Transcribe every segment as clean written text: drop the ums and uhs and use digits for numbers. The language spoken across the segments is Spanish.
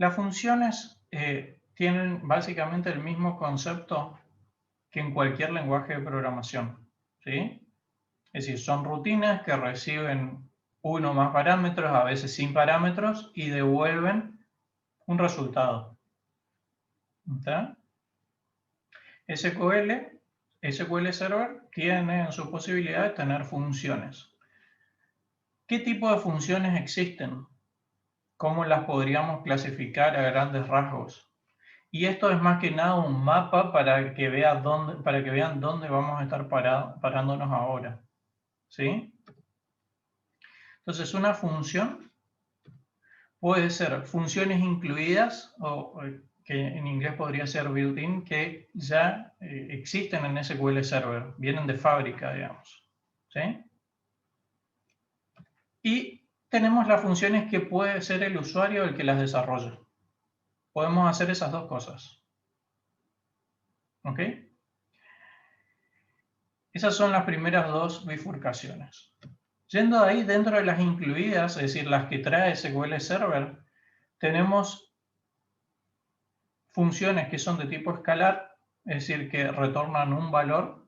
Las funciones tienen básicamente el mismo concepto que en cualquier lenguaje de programación, ¿sí? Es decir, son rutinas que reciben uno o más parámetros, a veces sin parámetros, y devuelven un resultado. ¿Está? SQL Server tiene en su posibilidad de tener funciones. ¿Qué tipo de funciones existen? ¿Cómo las podríamos clasificar a grandes rasgos? Y esto es más que nada un mapa para que vean dónde vamos a estar parándonos ahora. ¿Sí? Entonces, una función puede ser funciones incluidas, o que en inglés podría ser built-in, que ya existen en SQL Server, vienen de fábrica, digamos. ¿Sí? Y tenemos las funciones que puede ser el usuario el que las desarrolla. Podemos hacer esas dos cosas. ¿Ok? Esas son las primeras dos bifurcaciones. Yendo de ahí, dentro de las incluidas, es decir, las que trae SQL Server, tenemos funciones que son de tipo escalar, es decir, que retornan un valor,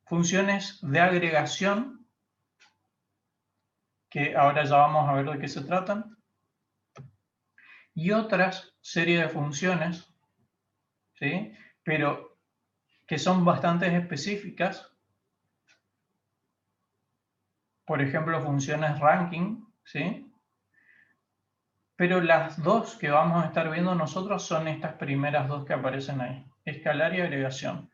funciones de agregación, que ahora ya vamos a ver de qué se tratan, y otras serie de funciones, ¿sí? Pero que son bastante específicas, por ejemplo, funciones ranking, ¿sí? Pero las dos que vamos a estar viendo nosotros son estas primeras dos que aparecen ahí, escalar y agregación.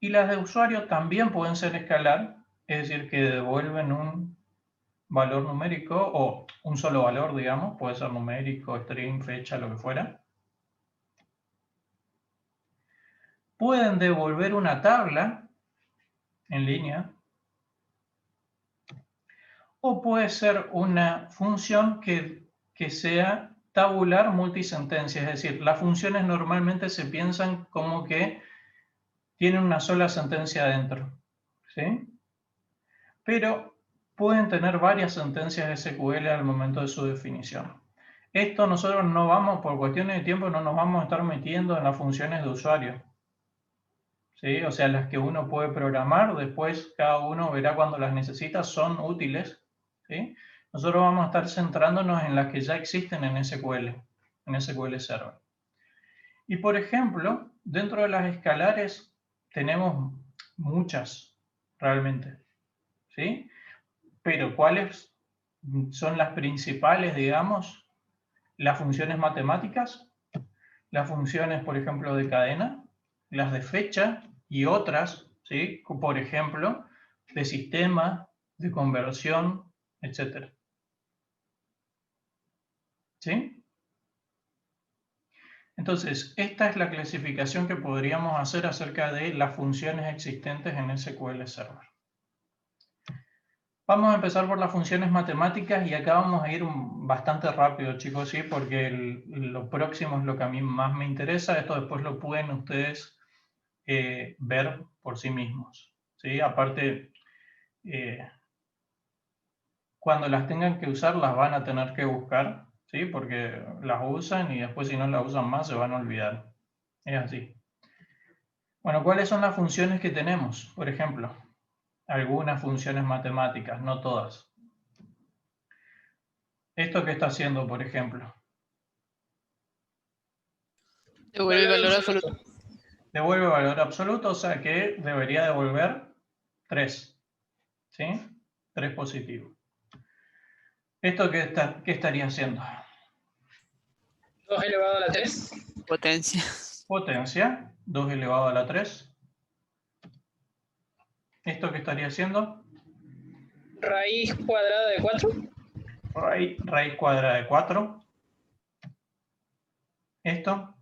Y las de usuario también pueden ser escalar, es decir, que devuelven un valor numérico o un solo valor, digamos, puede ser numérico, string, fecha, lo que fuera. Pueden devolver una tabla en línea o puede ser una función que sea tabular multisentencia, es decir, las funciones normalmente se piensan como que tienen una sola sentencia adentro, ¿sí? Pero pueden tener varias sentencias SQL al momento de su definición. Esto nosotros no vamos, por cuestiones de tiempo, no nos vamos a estar metiendo en las funciones de usuario, ¿sí? O sea, las que uno puede programar, después cada uno verá cuando las necesita, son útiles, ¿sí? Nosotros vamos a estar centrándonos en las que ya existen en SQL Server. Y por ejemplo, dentro de las escalares tenemos muchas, realmente, ¿sí? Pero ¿cuáles son las principales, digamos? Las funciones matemáticas, las funciones, por ejemplo, de cadena, las de fecha y otras, ¿sí? Por ejemplo, de sistema, de conversión, etc. ¿Sí? Entonces, esta es la clasificación que podríamos hacer acerca de las funciones existentes en SQL Server. Vamos a empezar por las funciones matemáticas y acá vamos a ir bastante rápido, chicos, ¿sí? Porque lo próximo es lo que a mí más me interesa. Esto después lo pueden ustedes ver por sí mismos, ¿sí? Aparte, cuando las tengan que usar, las van a tener que buscar, ¿sí? Porque las usan y después si no las usan más se van a olvidar. Es así. Bueno, ¿cuáles son las funciones que tenemos? Por ejemplo, algunas funciones matemáticas, no todas. ¿Esto qué está haciendo, por ejemplo? Devuelve el valor absoluto. Devuelve valor absoluto, o sea que debería devolver 3. ¿Sí? 3 positivo. ¿Esto qué estaría haciendo? 2 elevado a la 3. Potencia. Potencia, 2 elevado a la 3. ¿Esto qué estaría haciendo? Raíz cuadrada de 4. Raíz cuadrada de 4. ¿Esto?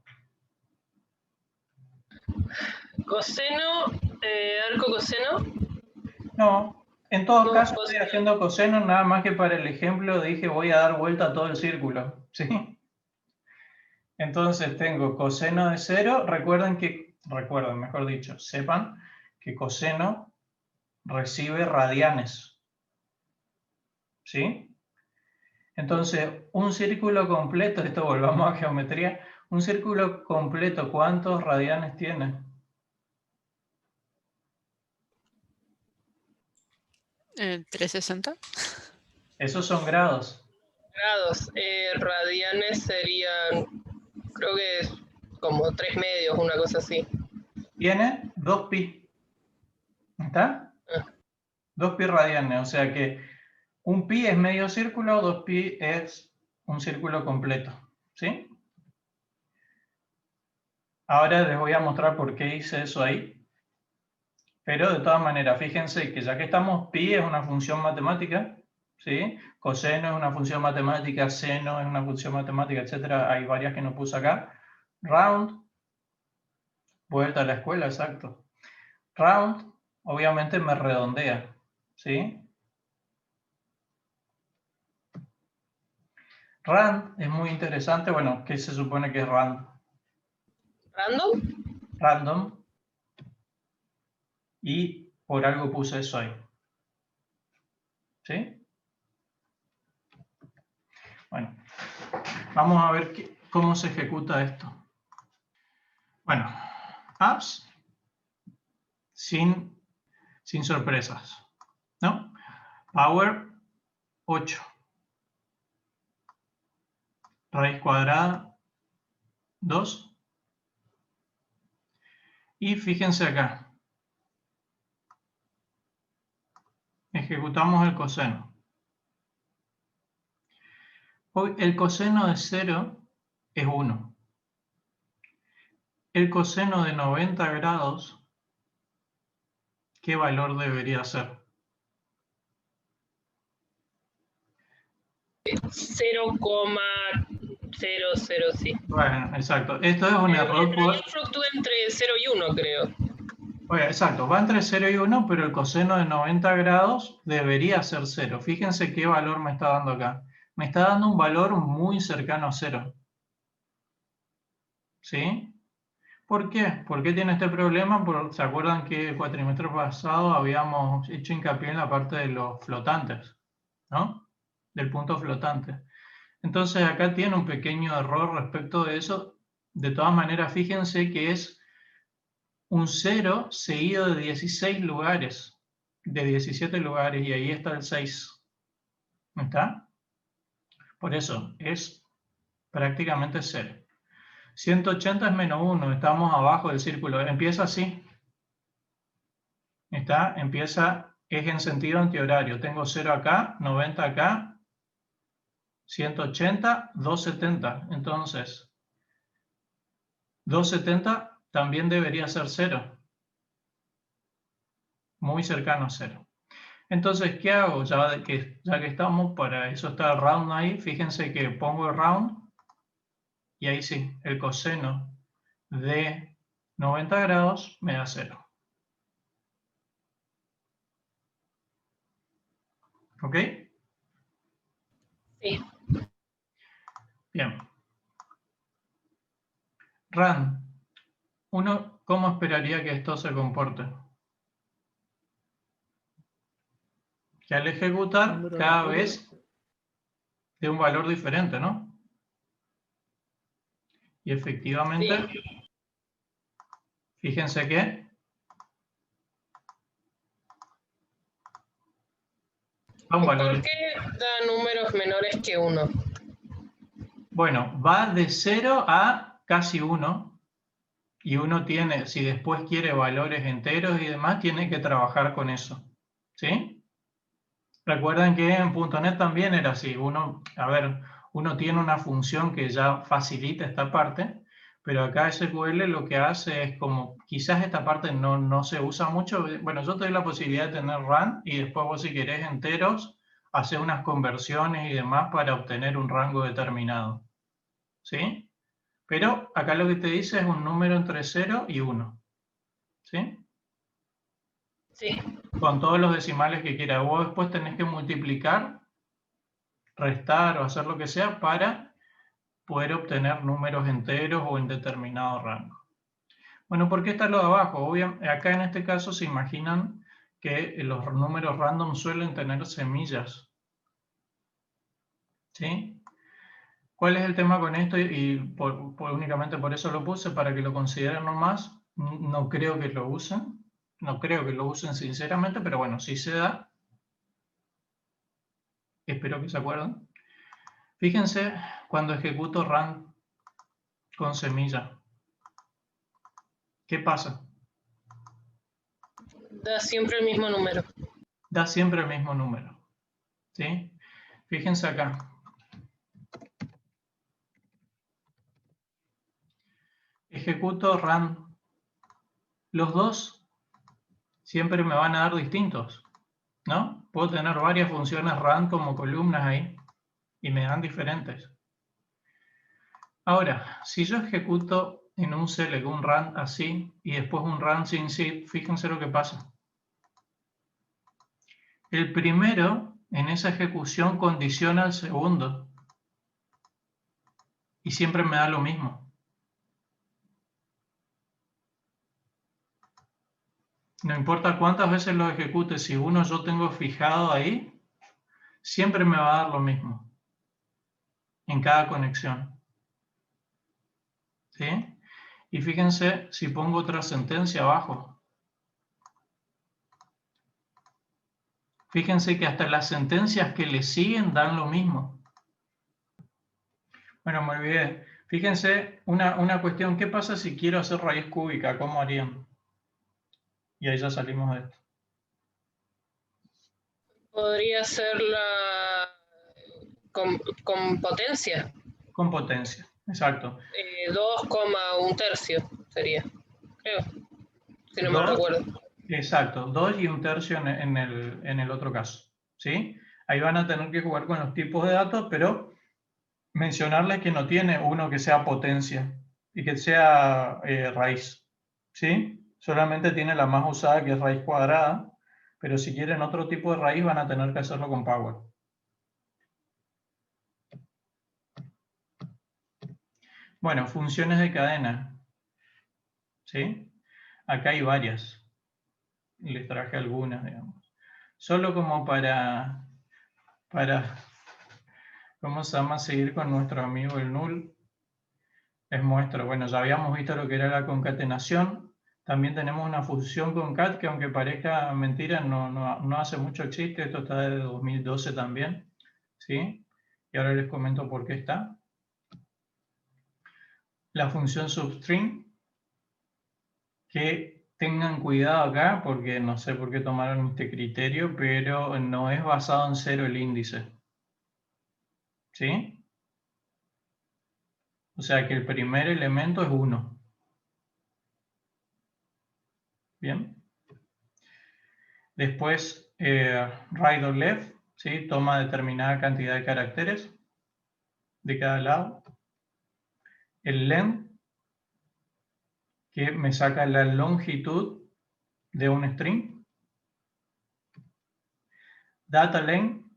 Coseno, arco coseno. No. En todo No, caso estoy haciendo coseno, nada más que para el ejemplo dije voy a dar vuelta a todo el círculo. ¿Sí? Entonces tengo coseno de 0. Recuerden, mejor dicho, sepan que coseno recibe radianes. ¿sí? Entonces, un círculo completo, esto volvamos a geometría, un círculo completo, ¿cuántos radianes tiene? 360. Esos son grados. Grados. Radianes serían, creo que es como 3 medios, una cosa así. Tiene 2pi. ¿Está? 2pi radianes, o sea que un pi es medio círculo, 2pi es un círculo completo, ¿sí? Ahora les voy a mostrar por qué hice eso ahí. Pero de todas maneras, fíjense que ya que estamos, pi es una función matemática, ¿sí? Coseno es una función matemática, seno es una función matemática, etcétera. Hay varias que no puse acá. Round, vuelta a la escuela, exacto. Round, obviamente me redondea, ¿sí? Rand es muy interesante. Bueno, ¿qué se supone que es rand? ¿Random? Random. Y por algo puse eso ahí. ¿Sí? Bueno, vamos a ver cómo se ejecuta esto. Bueno, apps sin sorpresas, ¿no? Power 8. Raíz cuadrada 2. Y fíjense acá. Ejecutamos el coseno. Hoy el coseno de 0 es 1. El coseno de 90 grados, ¿qué valor debería ser? 0,00, sí. Bueno, exacto. Esto es un error. Yo fluctúa entre 0 y 1, creo. Bueno, exacto, va entre 0 y 1, pero el coseno de 90 grados debería ser 0. Fíjense qué valor me está dando acá. Me está dando un valor muy cercano a 0. ¿Sí? ¿Por qué? ¿Por qué tiene este problema? ¿Se acuerdan que el cuatrimestre pasado habíamos hecho hincapié en la parte de los flotantes, ¿no? Del punto flotante. Entonces acá tiene un pequeño error respecto de eso. De todas maneras, fíjense que es un 0 seguido de 16 lugares, de 17 lugares, y ahí está el 6. ¿Está? Por eso es prácticamente 0. 180 es menos 1, estamos abajo del círculo. Empieza así. ¿Está? Empieza, es en sentido antihorario. Tengo 0 acá, 90 acá, 180, 270. Entonces, 270 también debería ser 0. Muy cercano a 0. Entonces, ¿qué hago? Ya que estamos, para eso está el round ahí, fíjense que pongo el round y ahí sí, el coseno de 90 grados me da 0. ¿Ok? Sí. Bien. Rand, uno, ¿cómo esperaría que esto se comporte? Que al ejecutar cada vez de un valor diferente, ¿no? Y efectivamente, sí. Fíjense que ¿Y por qué da números menores que 1? Bueno, va de 0 a casi 1. Y uno tiene, si después quiere valores enteros y demás, tiene que trabajar con eso. ¿Sí? Recuerden que en .NET también era así. Uno tiene una función que ya facilita esta parte, pero acá SQL lo que hace es como, quizás esta parte no se usa mucho. Bueno, yo te doy la posibilidad de tener run y después vos si querés enteros, hacer unas conversiones y demás para obtener un rango determinado. ¿Sí? Pero acá lo que te dice es un número entre 0 y 1. ¿Sí? Sí. Con todos los decimales que quieras. Vos después tenés que multiplicar, restar o hacer lo que sea para poder obtener números enteros o en determinado rango. Bueno, ¿por qué está lo de abajo? Obviamente, acá en este caso se imaginan que los números random suelen tener semillas. ¿Sí? ¿Cuál es el tema con esto? Y únicamente por eso lo puse, para que lo consideren nomás. No creo que lo usen. No creo que lo usen sinceramente, pero bueno, si se da, espero que se acuerden. Fíjense cuando ejecuto run con semilla. ¿Qué pasa? Da siempre el mismo número. Da siempre el mismo número. ¿Sí? Fíjense acá. Ejecuto run. Los dos siempre me van a dar distintos, ¿no? Puedo tener varias funciones run como columnas ahí y me dan diferentes. Ahora, si yo ejecuto en un select un run así y después un run sin zip, fíjense lo que pasa. El primero en esa ejecución condiciona al segundo y siempre me da lo mismo. No importa cuántas veces lo ejecute, si uno yo tengo fijado ahí, siempre me va a dar lo mismo en cada conexión. ¿Sí? Y fíjense si pongo otra sentencia abajo. Fíjense que hasta las sentencias que le siguen dan lo mismo. Bueno, me olvidé. Fíjense una cuestión. ¿Qué pasa si quiero hacer raíz cúbica? ¿Cómo harían? Y ahí ya salimos de esto. Podría ser con potencia. Con potencia, exacto. 2,1 sería, creo, si no me 2, recuerdo. exacto, 2 y 1/3 en el otro caso. ¿Sí? Ahí van a tener que jugar con los tipos de datos, pero mencionarles que no tiene uno que sea potencia y que sea raíz. ¿Sí? Solamente tiene la más usada, que es raíz cuadrada, pero si quieren otro tipo de raíz van a tener que hacerlo con power. Bueno, funciones de cadena. ¿Sí? Acá hay varias. Les traje algunas, digamos. Solo como para ¿cómo se llama? Seguir con nuestro amigo el null. Les muestro. Bueno, ya habíamos visto lo que era la concatenación. También tenemos una función concat que, aunque parezca mentira, no hace mucho existe. Esto está desde 2012 también. ¿Sí? Y ahora les comento por qué está. La función substring, que tengan cuidado acá, porque no sé por qué tomaron este criterio, pero no es basado en 0 el índice. ¿Sí? O sea que el primer elemento es 1. Bien. Después, right o left, ¿sí? Toma determinada cantidad de caracteres de cada lado. El length, que me saca la longitud de un string. Data length,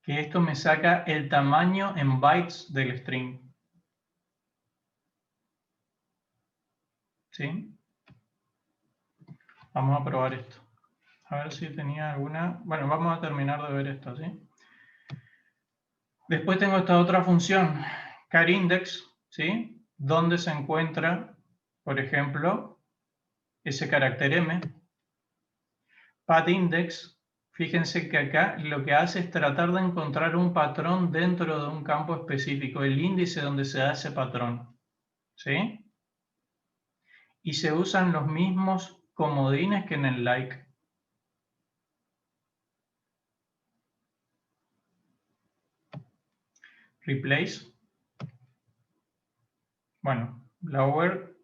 que esto me saca el tamaño en bytes del string. ¿Sí? Vamos a probar esto. A ver si tenía alguna... Bueno, vamos a terminar de ver esto, ¿sí? Después tengo esta otra función, charIndex, ¿sí? Donde se encuentra, por ejemplo, ese carácter M. PatIndex, fíjense que acá lo que hace es tratar de encontrar un patrón dentro de un campo específico, el índice donde se da ese patrón, ¿sí? Y se usan los mismos comodines que en el like. Replace. Bueno, lower,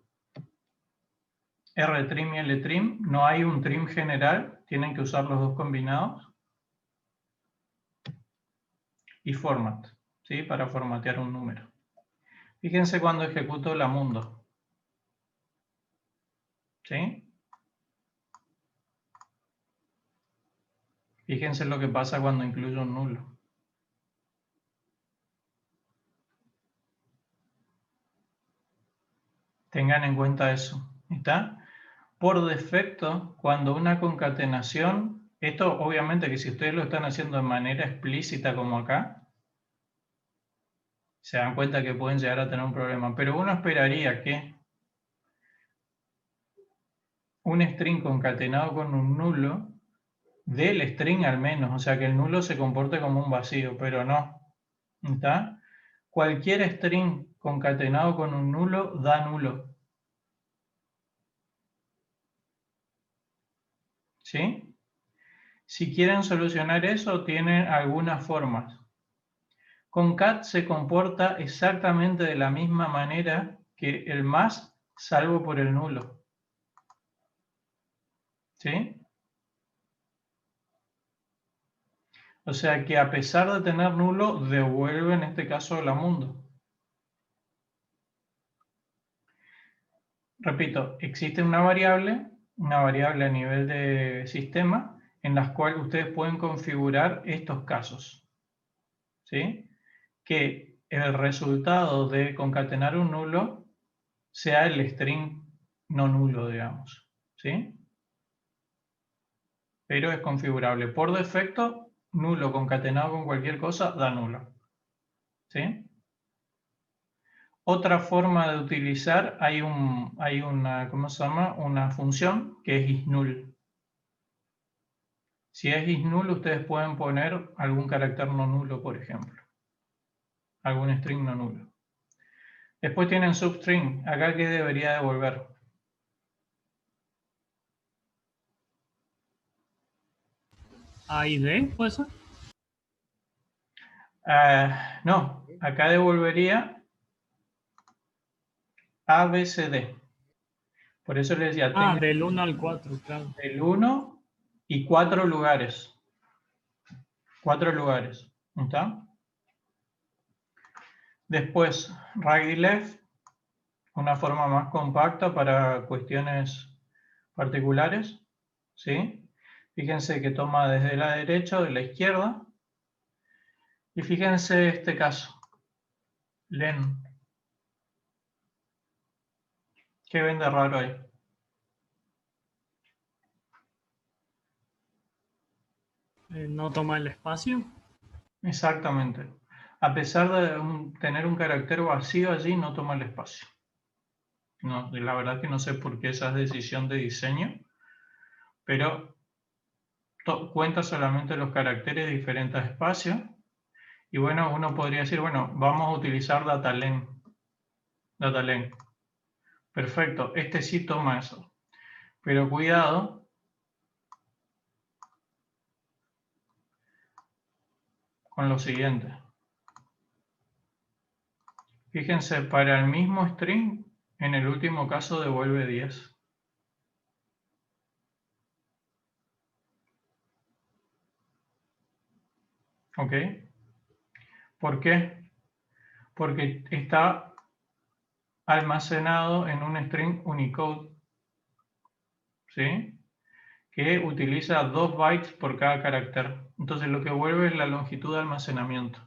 rtrim y ltrim. No hay un trim general, tienen que usar los dos combinados. Y format, ¿sí? Para formatear un número. Fíjense cuando ejecuto la mundo. ¿Sí? Fíjense lo que pasa cuando incluyo un nulo. Tengan en cuenta eso. ¿Está? Por defecto, cuando una concatenación, esto obviamente que si ustedes lo están haciendo de manera explícita como acá, Se dan cuenta que pueden llegar a tener un problema. Pero uno esperaría que un string concatenado con un nulo del string al menos, o sea que el nulo se comporte como un vacío, pero no. ¿Está? Cualquier string concatenado con un nulo da nulo. ¿Sí? Si quieren solucionar eso, tienen algunas formas. Concat se comporta exactamente de la misma manera que el más, salvo por el nulo. ¿Sí? O sea que a pesar de tener nulo, devuelve en este caso la mundo. Repito, existe una variable a nivel de sistema, en las cuales ustedes pueden configurar estos casos. ¿Sí? Que el resultado de concatenar un nulo sea el string no nulo, digamos. ¿Sí? Pero es configurable. Por defecto, nulo concatenado con cualquier cosa da nulo. ¿Sí? Otra forma de utilizar, hay una, ¿cómo se llama? Una función que es isNull. Si es isNull, ustedes pueden poner algún carácter no nulo, por ejemplo. Algún string no nulo. Después tienen substring. Acá, ¿qué debería devolver? A y D, ¿puede ser? No, acá devolvería A, B, C, D. Por eso les decía, Ah, del 1 al 4, claro. el 1 y 4 lugares. 4 lugares. ¿Está? Después, right y left, una forma más compacta para cuestiones particulares. ¿Sí? Fíjense que toma desde la derecha o de la izquierda. Y fíjense este caso. Len. ¿Qué ven de raro ahí? No toma el espacio. Exactamente. A pesar de tener un carácter vacío allí, no toma el espacio. No, la verdad que no sé por qué esa es decisión de diseño, pero cuenta solamente los caracteres de diferentes espacios. Y bueno, uno podría decir, bueno, vamos a utilizar DataLen. DataLen. Perfecto, este sí toma eso. Pero cuidado con lo siguiente. Fíjense, para el mismo string, en el último caso devuelve 10. ¿Ok? ¿Por qué? Porque está almacenado en un string Unicode, ¿sí? Que utiliza 2 bytes por cada carácter. Entonces lo que vuelve es la longitud de almacenamiento.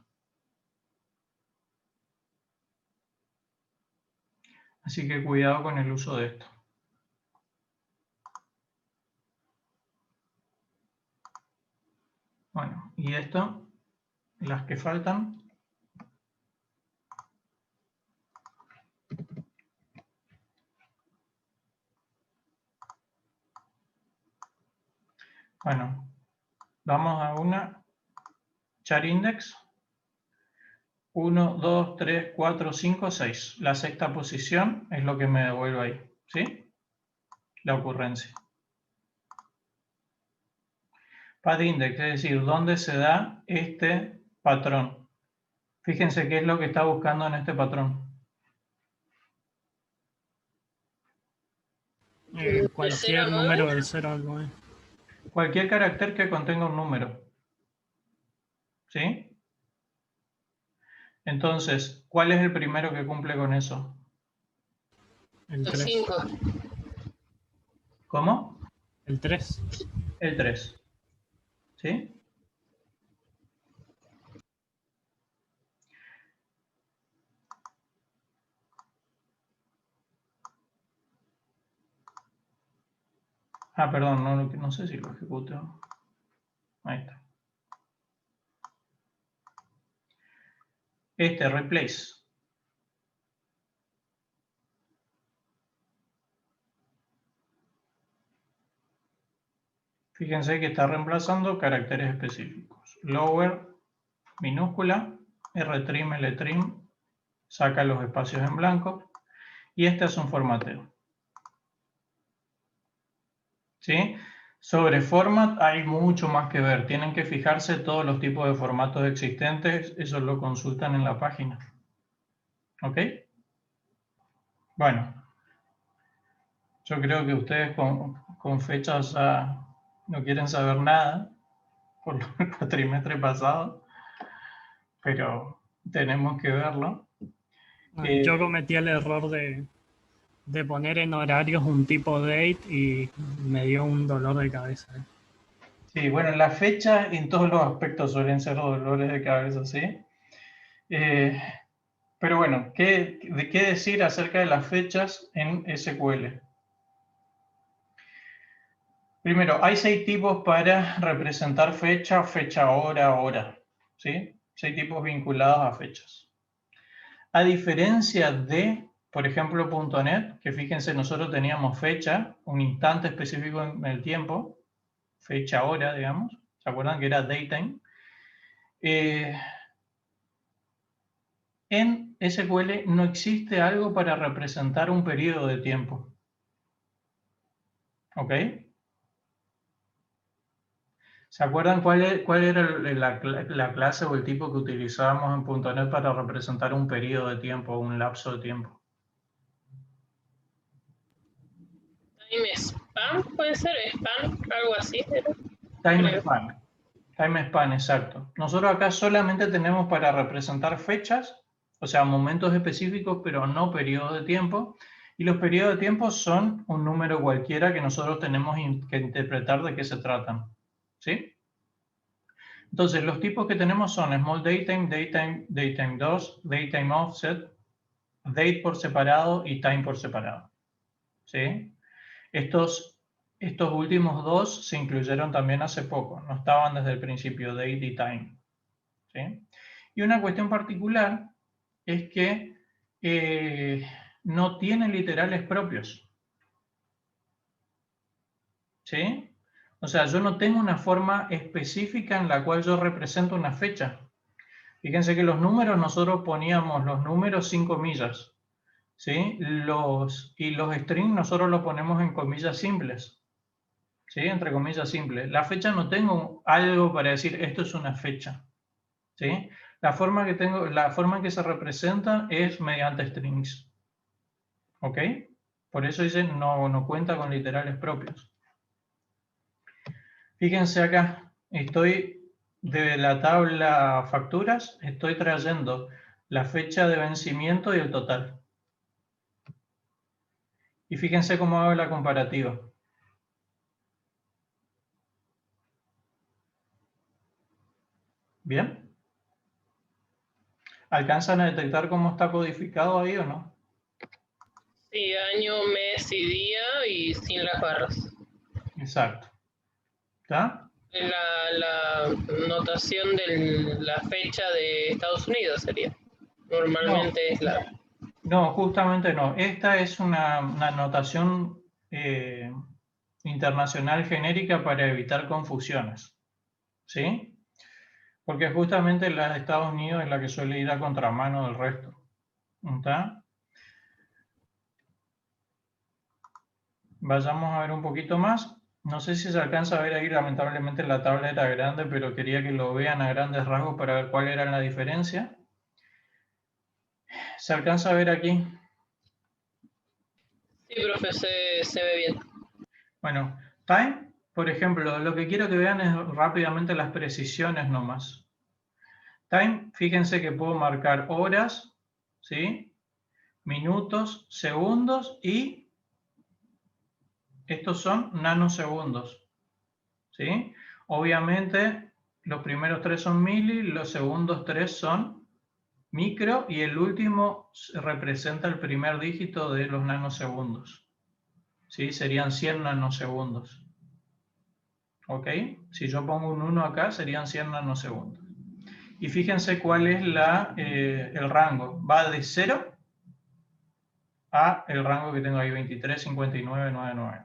Así que cuidado con el uso de esto. Bueno, y esto, las que faltan. Bueno, vamos a una char index. 1, 2, 3, 4, 5, 6. La sexta posición es lo que me devuelve ahí, ¿sí? La ocurrencia. Path index, es decir, dónde se da este patrón. Fíjense qué es lo que está buscando en este patrón. Cualquier número del 0 al 9. Cualquier carácter que contenga un número. ¿Sí? Entonces, ¿cuál es el primero que cumple con eso? El 3. 5. ¿Cómo? El 3. El 3. ¿Sí? Ah, perdón, no sé si lo ejecute. Ahí está. replace. Fíjense que está reemplazando caracteres específicos. Lower, minúscula, rtrim, ltrim, saca los espacios en blanco. Y este es un formateo. ¿Sí? Sobre format hay mucho más que ver. Tienen que fijarse todos los tipos de formatos existentes. Eso lo consultan en la página. ¿Ok? Bueno. Yo creo que ustedes con fechas ya no quieren saber nada por el cuatrimestre pasado. Pero tenemos que verlo. Yo cometí el error de poner en horarios un tipo date y me dio un dolor de cabeza. Sí, bueno, las fechas en todos los aspectos suelen ser dolores de cabeza, ¿sí? Pero bueno, ¿qué decir acerca de las fechas en SQL? Primero, hay 6 tipos para representar fecha, fecha, hora, ¿sí? 6 tipos vinculados a fechas. A diferencia de, por ejemplo, .NET, que fíjense, nosotros teníamos fecha, un instante específico en el tiempo, fecha, hora, digamos. ¿Se acuerdan que era datetime? En SQL no existe algo para representar un periodo de tiempo. ¿Ok? ¿Se acuerdan cuál era la clase o el tipo que utilizábamos en .NET para representar un periodo de tiempo, un lapso de tiempo? Time span, puede ser span, algo así. Time span. Time span, exacto. Nosotros acá solamente tenemos para representar fechas, o sea, momentos específicos, pero no periodos de tiempo. Y los periodos de tiempo son un número cualquiera que nosotros tenemos que interpretar de qué se tratan. ¿Sí? Entonces, los tipos que tenemos son Small Datetime, Datetime, Datetime 2, Datetime Offset, Date por separado y Time por separado. ¿Sí? Estos últimos dos se incluyeron también hace poco, no estaban desde el principio, Date y Time. ¿Sí? Y una cuestión particular es que no tienen literales propios. ¿Sí? O sea, yo no tengo una forma específica en la cual yo represento una fecha. Fíjense que los números, nosotros poníamos los números sin comillas. ¿Sí? Y los strings nosotros los ponemos en comillas simples. ¿Sí? Entre comillas simples. La fecha no tengo algo para decir esto es una fecha. ¿Sí? La forma en que se representa es mediante strings. ¿Ok? Por eso dicen no cuenta con literales propios. Fíjense acá, estoy de la tabla facturas, estoy trayendo la fecha de vencimiento y el total. Y fíjense cómo hago la comparativa. ¿Bien? ¿Alcanzan a detectar cómo está codificado ahí o no? Sí, año, mes y día y sin las barras. Exacto. ¿Está? La notación de la fecha de Estados Unidos sería. Normalmente es la... No, justamente no. Esta es una notación internacional genérica para evitar confusiones. ¿Sí? Porque justamente la de Estados Unidos es la que suele ir a contramano del resto. ¿Está? Vayamos a ver un poquito más. No sé si se alcanza a ver ahí, lamentablemente la tabla era grande, pero quería que lo vean a grandes rasgos para ver cuál era la diferencia. ¿Se alcanza a ver aquí? Sí, profe, se ve bien. Bueno, time, por ejemplo, lo que quiero que vean es rápidamente las precisiones nomás. Time, fíjense que puedo marcar horas, ¿sí? Minutos, segundos y estos son nanosegundos, ¿sí? Obviamente los primeros 3 son mili, los segundos 3 son micro y el último representa el primer dígito de los nanosegundos, ¿sí? Serían 100 nanosegundos. ¿Ok? Si yo pongo un 1 acá, serían 100 nanosegundos. Y fíjense cuál es el rango. Va de 0 a el rango que tengo ahí, 23, 59, 99.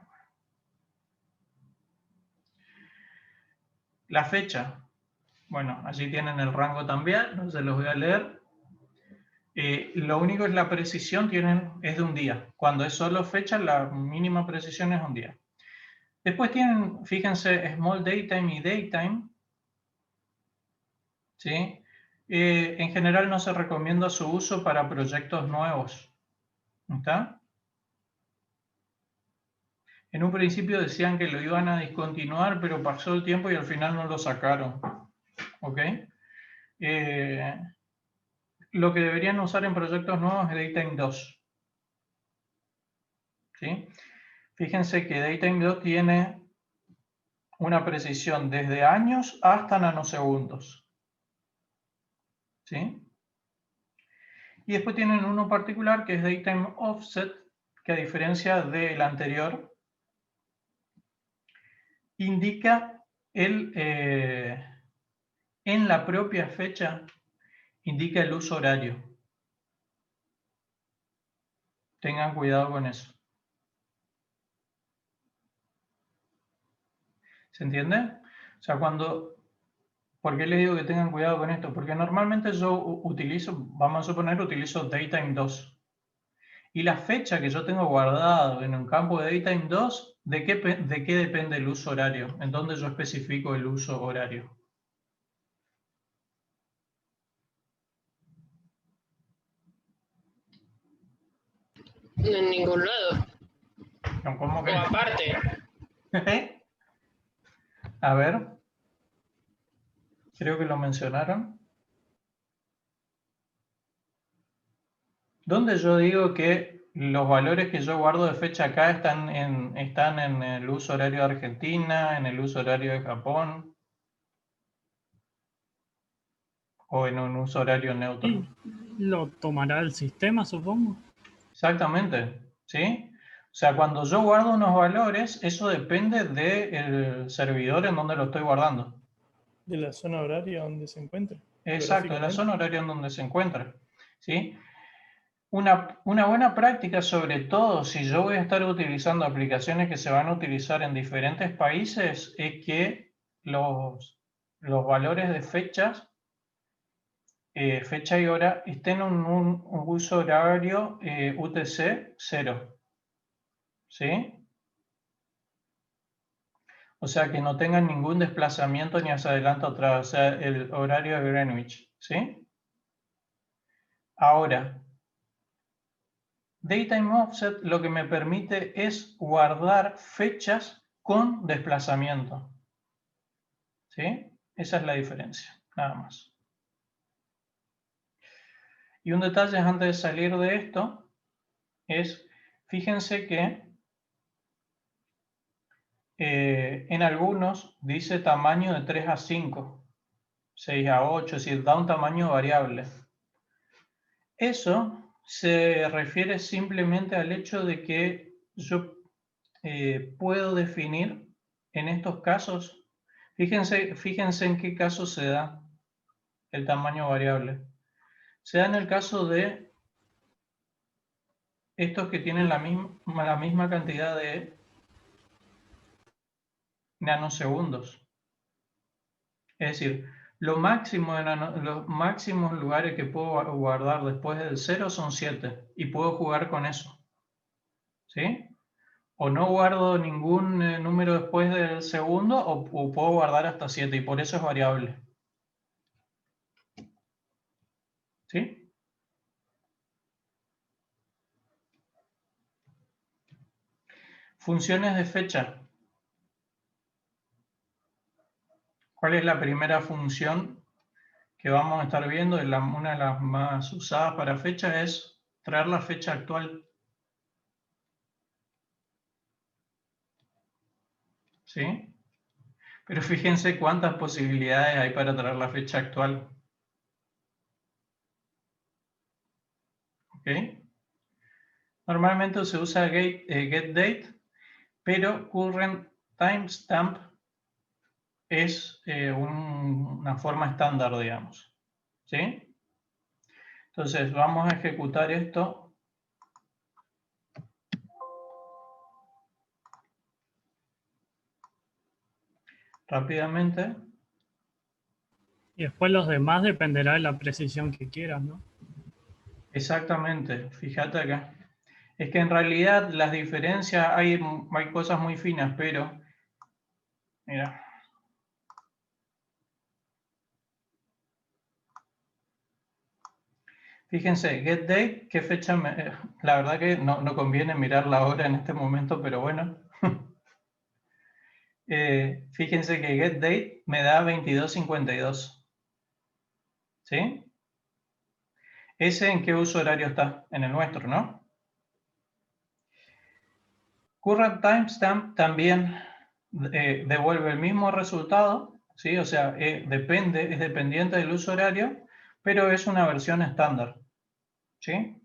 La fecha. Bueno, allí tienen el rango también, no se los voy a leer. Lo único es la precisión es de un día. Cuando es solo fecha, la mínima precisión es un día. Después tienen, fíjense, Small Datetime y Daytime. ¿Sí? En general no se recomienda su uso para proyectos nuevos. ¿Está? En un principio decían que lo iban a discontinuar, pero pasó el tiempo y al final no lo sacaron. ¿Ok? Lo que deberían usar en proyectos nuevos es Datetime 2. ¿Sí? Fíjense que Datetime 2 tiene una precisión desde años hasta nanosegundos. ¿Sí? Y después tienen uno particular que es Datetime Offset, que a diferencia del anterior, indica en la propia fecha, indica el uso horario. Tengan cuidado con eso. ¿Se entiende? O sea, ¿por qué les digo que tengan cuidado con esto? Porque normalmente yo vamos a suponer, utilizo Datetime 2. Y la fecha que yo tengo guardado en un campo de Datetime 2, ¿de qué depende el uso horario? ¿En dónde yo especifico el uso horario? En ningún lado. No, ¿cómo que? O aparte. A ver. Creo que lo mencionaron. Donde yo digo que los valores que yo guardo de fecha acá están en el uso horario de Argentina, en el uso horario de Japón o en un uso horario neutro. Y lo tomará el sistema, supongo. Exactamente, ¿sí? O sea, cuando yo guardo unos valores, eso depende del servidor en donde lo estoy guardando. De la zona horaria donde se encuentra. Exacto, de la zona horaria en donde se encuentra, ¿sí? Una buena práctica, sobre todo si yo voy a estar utilizando aplicaciones que se van a utilizar en diferentes países, es que los valores de fecha y hora, estén en un uso horario UTC 0. ¿Sí? O sea, que no tengan ningún desplazamiento ni hacia adelante o atrás, o sea, el horario de Greenwich. ¿Sí? Ahora, Datetime Offset lo que me permite es guardar fechas con desplazamiento. ¿Sí? Esa es la diferencia, nada más. Y un detalle antes de salir de esto es, fíjense que en algunos dice tamaño de 3 a 5, 6 a 8, es decir, da un tamaño variable. Eso se refiere simplemente al hecho de que yo puedo definir en estos casos, fíjense en qué caso se da el tamaño variable. Se da en el caso de estos que tienen la misma cantidad de nanosegundos. Es decir, los máximos lugares que puedo guardar después del 0 son 7 y puedo jugar con eso. ¿Sí? O no guardo ningún número después del segundo o puedo guardar hasta 7 y por eso es variable. ¿Sí? Funciones de fecha. ¿Cuál es la primera función que vamos a estar viendo? Una de las más usadas para fecha es traer la fecha actual. ¿Sí? Pero fíjense cuántas posibilidades hay para traer la fecha actual. ¿Ok? Normalmente se usa getDate, pero current timestamp es una forma estándar, digamos. ¿Sí? Entonces, vamos a ejecutar esto. Rápidamente. Y después los demás dependerá de la precisión que quieras, ¿no? Exactamente, fíjate acá. Es que en realidad las diferencias, hay cosas muy finas, pero, mira. Fíjense, getDate, ¿qué fecha? La verdad que no conviene mirar la hora en este momento, pero bueno. Fíjense que getDate me da 22:52. ¿Sí? ¿Ese en qué uso horario está? En el nuestro, ¿no? Current timestamp también devuelve el mismo resultado, ¿sí? O sea, es dependiente del uso horario, pero es una versión estándar, ¿sí?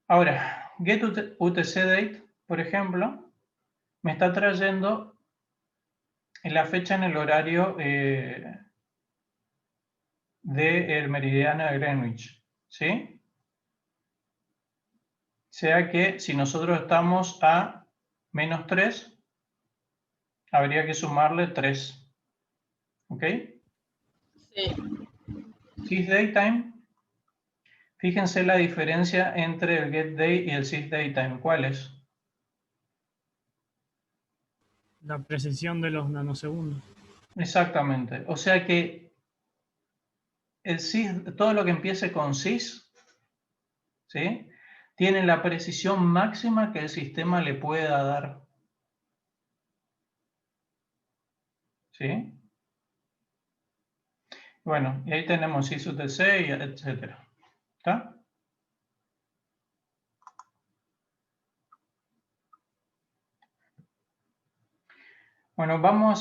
Ahora, getUTCDate, por ejemplo, me está trayendo la fecha en el horario del meridiano de Greenwich, ¿sí? O sea que si nosotros estamos a -3, habría que sumarle 3, ¿ok? Sí. SysDayTime, fíjense la diferencia entre el getDate y el SysDayTime, ¿cuál es? La precisión de los nanosegundos. Exactamente, o sea que todo lo que empiece con sys, ¿sí? Tiene la precisión máxima que el sistema le pueda dar, ¿sí? Bueno, y ahí tenemos sysUTC y etcétera, ¿está? Bueno, voy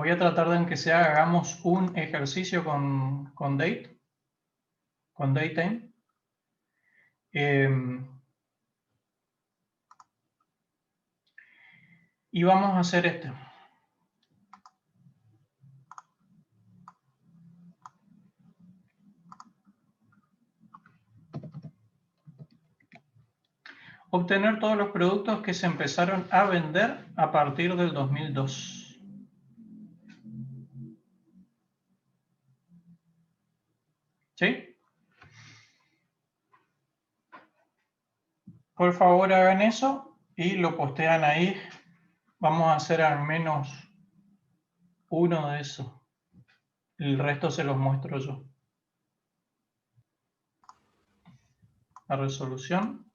a tratar de que hagamos un ejercicio con datetime. Y vamos a hacer esto. Obtener todos los productos que se empezaron a vender a partir del 2002. ¿Sí? Por favor hagan eso y lo postean ahí. Vamos a hacer al menos uno de esos. El resto se los muestro yo. La resolución.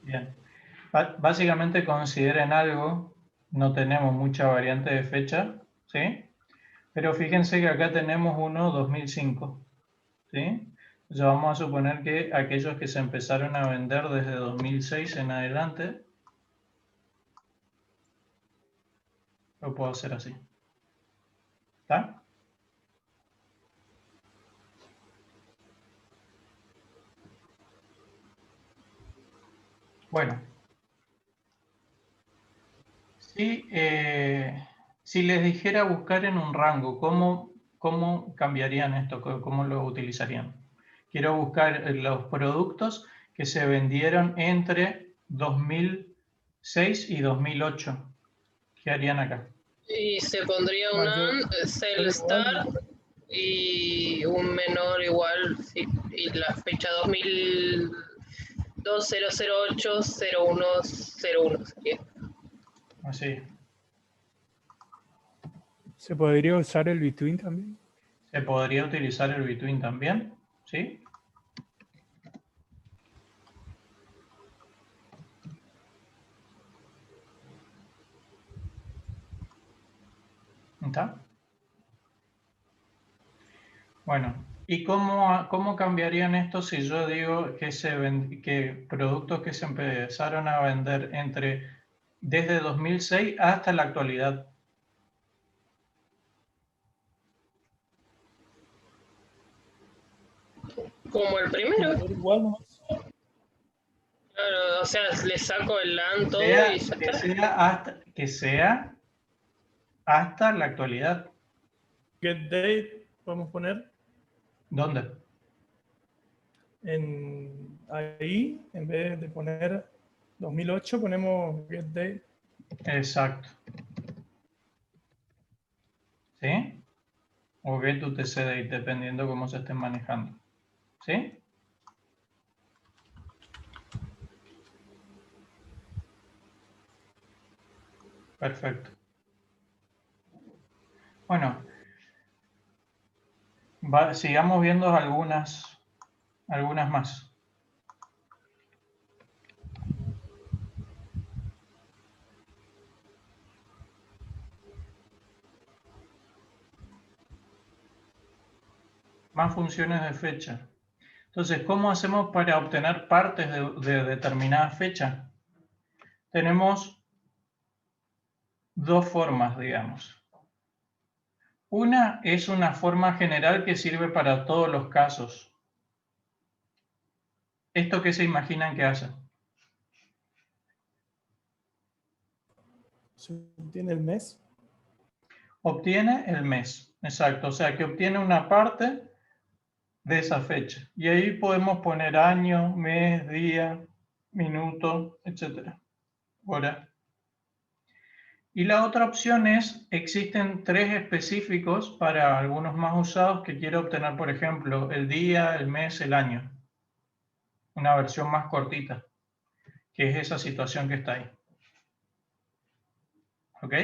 Bien. Básicamente consideren algo, no tenemos mucha variante de fecha, ¿sí? Pero fíjense que acá tenemos uno 2005, ¿sí? Ya vamos a suponer que aquellos que se empezaron a vender desde 2006 en adelante, lo puedo hacer así. ¿Está? Bueno. Si les dijera buscar en un rango, ¿cómo cambiarían esto? ¿Cómo lo utilizarían? Quiero buscar los productos que se vendieron entre 2006 y 2008. ¿Qué harían acá? Y se pondría un No, yo cell igual, star y un menor igual, sí, y la fecha 2002-008-0101 sería. Así. ¿se podría usar el between también? Se podría utilizar el between también, ¿sí? ¿Está? Bueno, ¿y cómo cambiarían esto si yo digo que productos que se empezaron a vender desde 2006 hasta la actualidad? Como el primero, Poner igual nomás. claro, o sea, le saco el LAN todo y ya está. Que sea hasta la actualidad. Get date, podemos poner ¿Dónde? ahí, en vez de poner 2008, ponemos get date. Exacto. ¿Sí? O get UTC date, dependiendo cómo se estén manejando. ¿Sí? Perfecto. Bueno, sigamos viendo algunas más. Más funciones de fecha. Entonces, ¿cómo hacemos para obtener partes de determinada fecha? Tenemos dos formas, digamos. Una es una forma general que sirve para todos los casos. ¿Esto qué se imaginan que hace? ¿Se obtiene el mes? Obtiene el mes, exacto. O sea, que obtiene una parte de esa fecha. Y ahí podemos poner año, mes, día, minuto, etcétera, hora. Y la otra opción es, existen 3 específicos para algunos más usados que quiero obtener, por ejemplo, el día, el mes, el año. Una versión más cortita, que es esa situación que está ahí. ¿Ok?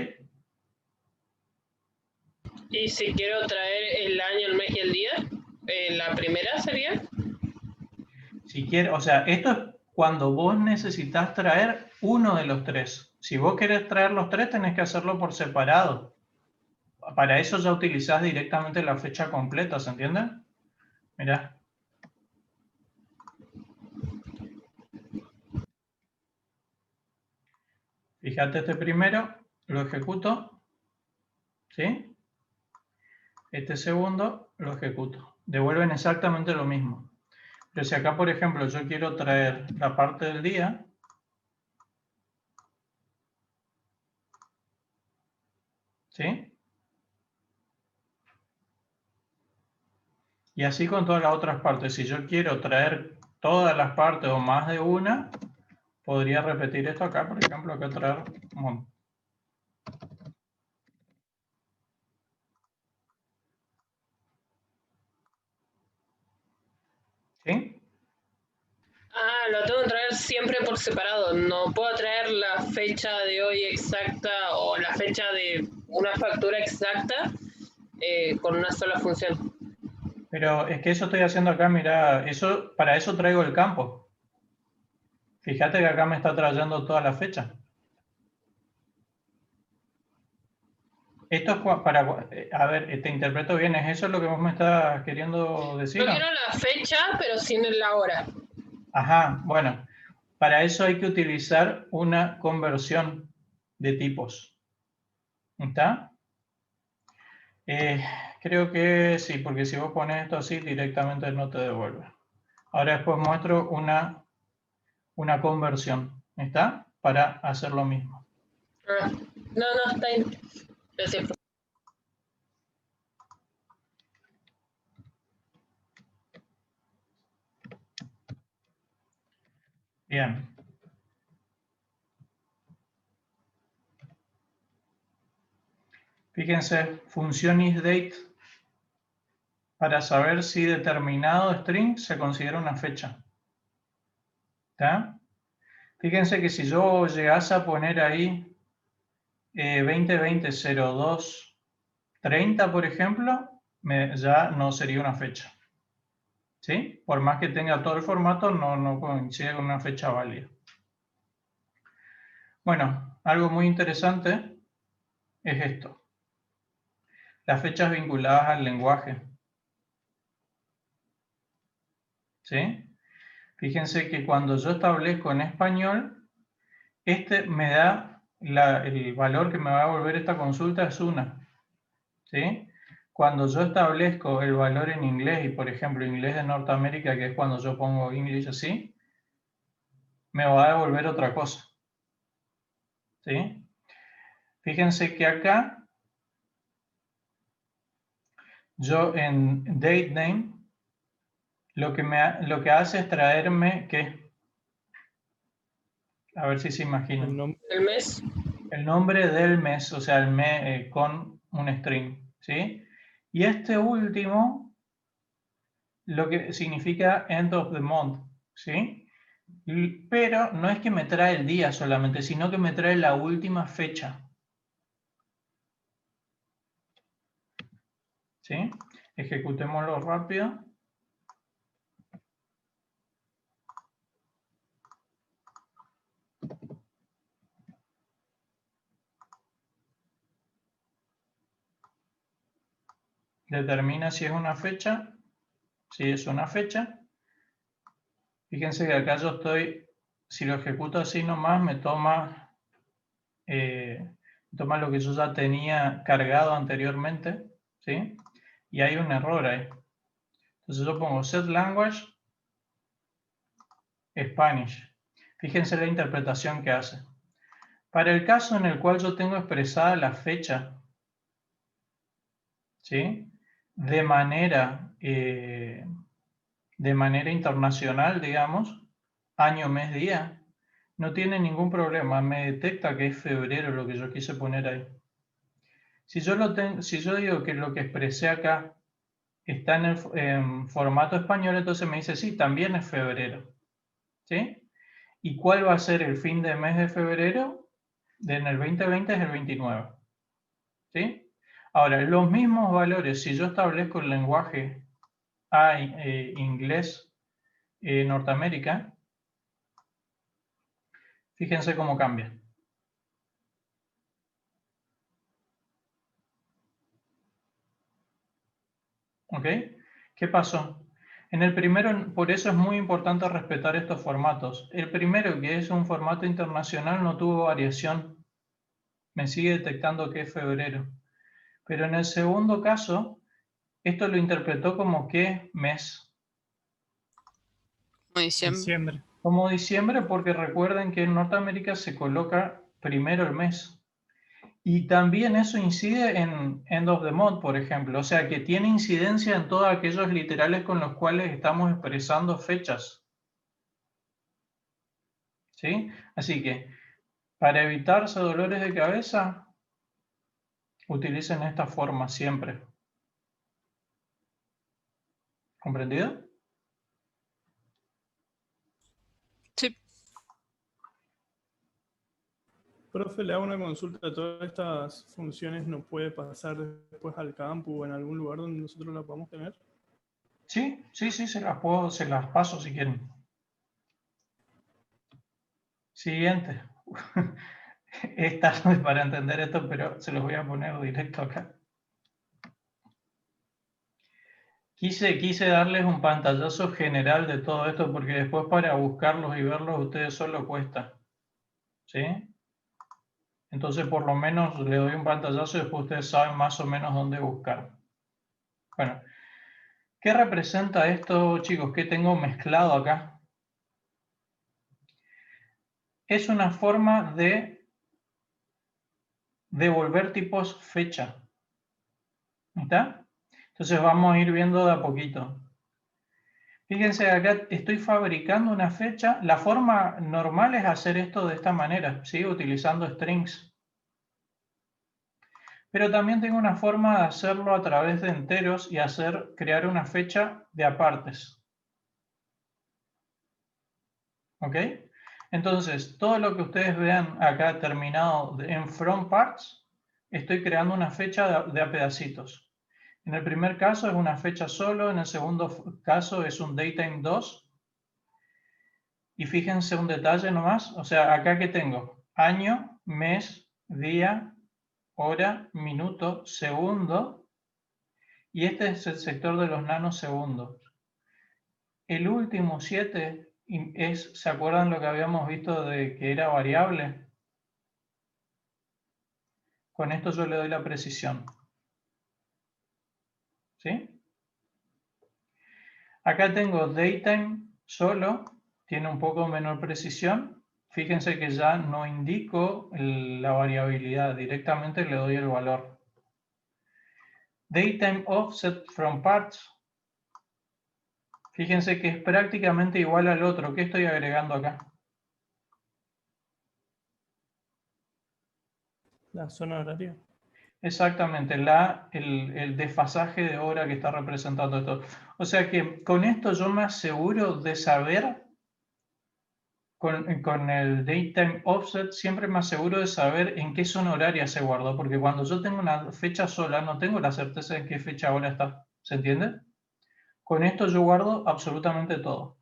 Y si quiero traer el año, el mes y el día, la primera sería. Si quiere, o sea, esto es cuando vos necesitas traer uno de los 3. Si vos querés traer los 3, tenés que hacerlo por separado. Para eso ya utilizás directamente la fecha completa, ¿se entiende? Mirá. Fíjate este primero, lo ejecuto. ¿Sí? Este segundo lo ejecuto. Devuelven exactamente lo mismo. Pero si acá, por ejemplo, yo quiero traer la parte del día, ¿sí? Y así con todas las otras partes. Si yo quiero traer todas las partes o más de una, podría repetir esto acá, por ejemplo, acá traer un montón. ¿Sí? Ah, lo tengo que traer siempre por separado. No puedo traer la fecha de hoy exacta o la fecha de una factura exacta con una sola función. Pero es que eso estoy haciendo acá, mira, para eso traigo el campo. Fíjate que acá me está trayendo toda la fecha. Esto es para, a ver, te interpreto bien, ¿es eso lo que vos me estás queriendo decir? Yo quiero la fecha, pero sin la hora. Ajá, bueno, para eso hay que utilizar una conversión de tipos. ¿Está? Creo que sí, porque si vos pones esto así, directamente no te devuelve. Ahora después muestro una conversión, ¿está? Para hacer lo mismo. Ah, no, está bien. Gracias. Bien. Fíjense, función isDate para saber si determinado string se considera una fecha. ¿Está? Fíjense que si yo llegase a poner ahí 2020-02-30, por ejemplo, ya no sería una fecha. ¿Sí? Por más que tenga todo el formato, no coincide con una fecha válida. Bueno, algo muy interesante es esto. Las fechas vinculadas al lenguaje. ¿Sí? Fíjense que cuando yo establezco en español, este me da el valor que me va a devolver esta consulta es 1. ¿Sí? Cuando yo establezco el valor en inglés, y por ejemplo inglés de Norteamérica, que es cuando yo pongo English así, me va a devolver otra cosa. ¿Sí? Fíjense que acá, yo en datename, lo que hace es traerme, ¿qué? A ver si se El imaginan. nombre. El mes. El nombre del mes, o sea, el mes con un string, ¿sí? Y este último, lo que significa end of the month, ¿sí? Pero no es que me trae el día solamente, sino que me trae la última fecha. ¿Sí? Ejecutémoslo rápido. Determina si es una fecha. Si es una fecha. Fíjense que acá yo estoy, si lo ejecuto así nomás, me toma lo que yo ya tenía cargado anteriormente, ¿sí? Y hay un error ahí. Entonces yo pongo set language Spanish. Fíjense la interpretación que hace. Para el caso en el cual yo tengo expresada la fecha, ¿sí? De manera internacional, digamos, año, mes, día, no tiene ningún problema. Me detecta que es febrero lo que yo quise poner ahí. Si yo digo que lo que expresé acá está en formato español, entonces me dice, sí, también es febrero. ¿Sí? ¿Y cuál va a ser el fin de mes de febrero? En el 2020 es el 29. ¿Sí? Ahora, los mismos valores, si yo establezco el lenguaje inglés Norteamérica, fíjense cómo cambia. ¿Ok? ¿Qué pasó? En el primero, por eso es muy importante respetar estos formatos. El primero, que es un formato internacional, no tuvo variación. Me sigue detectando que es febrero. Pero en el segundo caso, esto lo interpretó como ¿qué mes? Como diciembre. Diciembre. Como diciembre, porque recuerden que en Norteamérica se coloca primero el mes. Y también eso incide en end of the month, por ejemplo. O sea, que tiene incidencia en todos aquellos literales con los cuales estamos expresando fechas. ¿Sí? Así que, para evitarse dolores de cabeza, utilicen esta forma siempre. ¿Comprendido? Sí. Profe, le hago una consulta. ¿Todas estas funciones no puede pasar después al campo o en algún lugar donde nosotros la podamos tener? Sí, se las paso si quieren. Siguiente. Es tarde para entender esto, pero se los voy a poner directo acá. Quise darles un pantallazo general de todo esto porque después para buscarlos y verlos ustedes solo cuesta. ¿Sí? Entonces por lo menos le doy un pantallazo y después ustedes saben más o menos dónde buscar. Bueno, ¿qué representa esto, chicos? ¿Qué tengo mezclado acá? Es una forma de devolver tipos fecha. ¿Está? Entonces vamos a ir viendo de a poquito. Fíjense, acá estoy fabricando una fecha. La forma normal es hacer esto de esta manera, ¿sí? Utilizando strings. Pero también tengo una forma de hacerlo a través de enteros y crear una fecha de apartes. ¿Ok? Entonces, todo lo que ustedes vean acá terminado en from parts, estoy creando una fecha de a pedacitos. En el primer caso es una fecha solo, en el segundo caso es un datetime 2. Y fíjense un detalle nomás, o sea, acá que tengo año, mes, día, hora, minuto, segundo, y este es el sector de los nanosegundos. El último 7 ¿se acuerdan lo que habíamos visto de que era variable? Con esto yo le doy la precisión. ¿Sí? Acá tengo datetime solo, tiene un poco menor precisión. Fíjense que ya no indico la variabilidad, directamente le doy el valor. Datetime offset from parts. Fíjense que es prácticamente igual al otro. ¿Qué estoy agregando acá? La zona horaria. Exactamente, el desfasaje de hora que está representando esto. O sea que con esto yo me aseguro de saber, con el datetime offset, siempre me aseguro de saber en qué zona horaria se guardó, porque cuando yo tengo una fecha sola, no tengo la certeza de en qué fecha ahora está. ¿Se entiende? Con esto yo guardo absolutamente todo.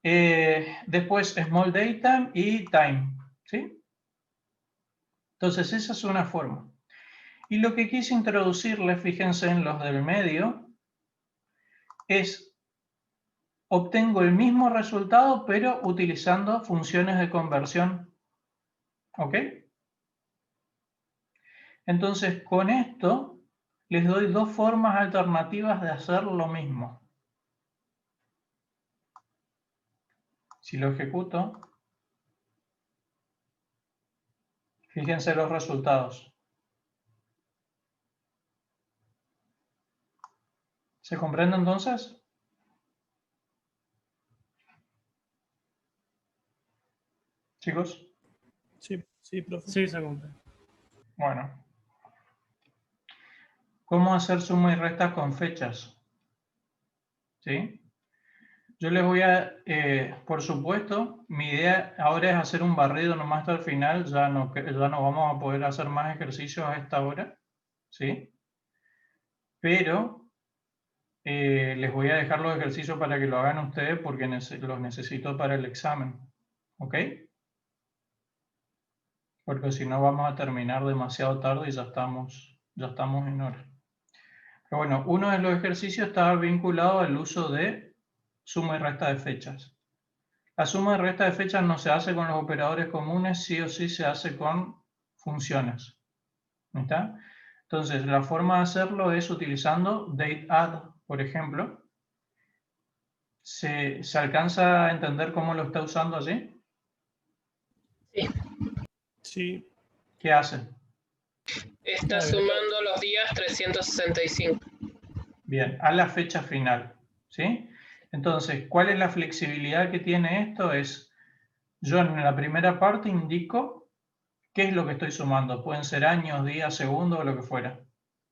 Después, small datetime y time, ¿sí? Entonces, esa es una forma. Y lo que quise introducirles, fíjense en los del medio, es obtengo el mismo resultado, pero utilizando funciones de conversión. ¿Ok? Entonces, con esto, les doy dos formas alternativas de hacer lo mismo. Si lo ejecuto, fíjense los resultados. ¿Se comprende entonces? Chicos. Sí, sí, profe. Sí, se cumple. Bueno. ¿Cómo hacer suma y resta con fechas? ¿Sí? Yo les voy a, por supuesto, mi idea ahora es hacer un barrido nomás hasta el final, ya no vamos a poder hacer más ejercicios a esta hora, ¿sí? Pero les voy a dejar los ejercicios para que lo hagan ustedes porque los necesito para el examen, ¿ok? Porque si no vamos a terminar demasiado tarde y ya estamos en hora. Pero bueno, uno de los ejercicios está vinculado al uso de suma y resta de fechas. La suma y resta de fechas no se hace con los operadores comunes, sí o sí se hace con funciones. ¿Está? Entonces, la forma de hacerlo es utilizando dateAdd, por ejemplo. ¿Se alcanza a entender cómo lo está usando allí? Sí. Sí. ¿Qué hace? Está sumando los días 365. Bien, a la fecha final, ¿sí? Entonces, ¿cuál es la flexibilidad que tiene esto? Es, yo en la primera parte indico qué es lo que estoy sumando. Pueden ser años, días, segundos o lo que fuera,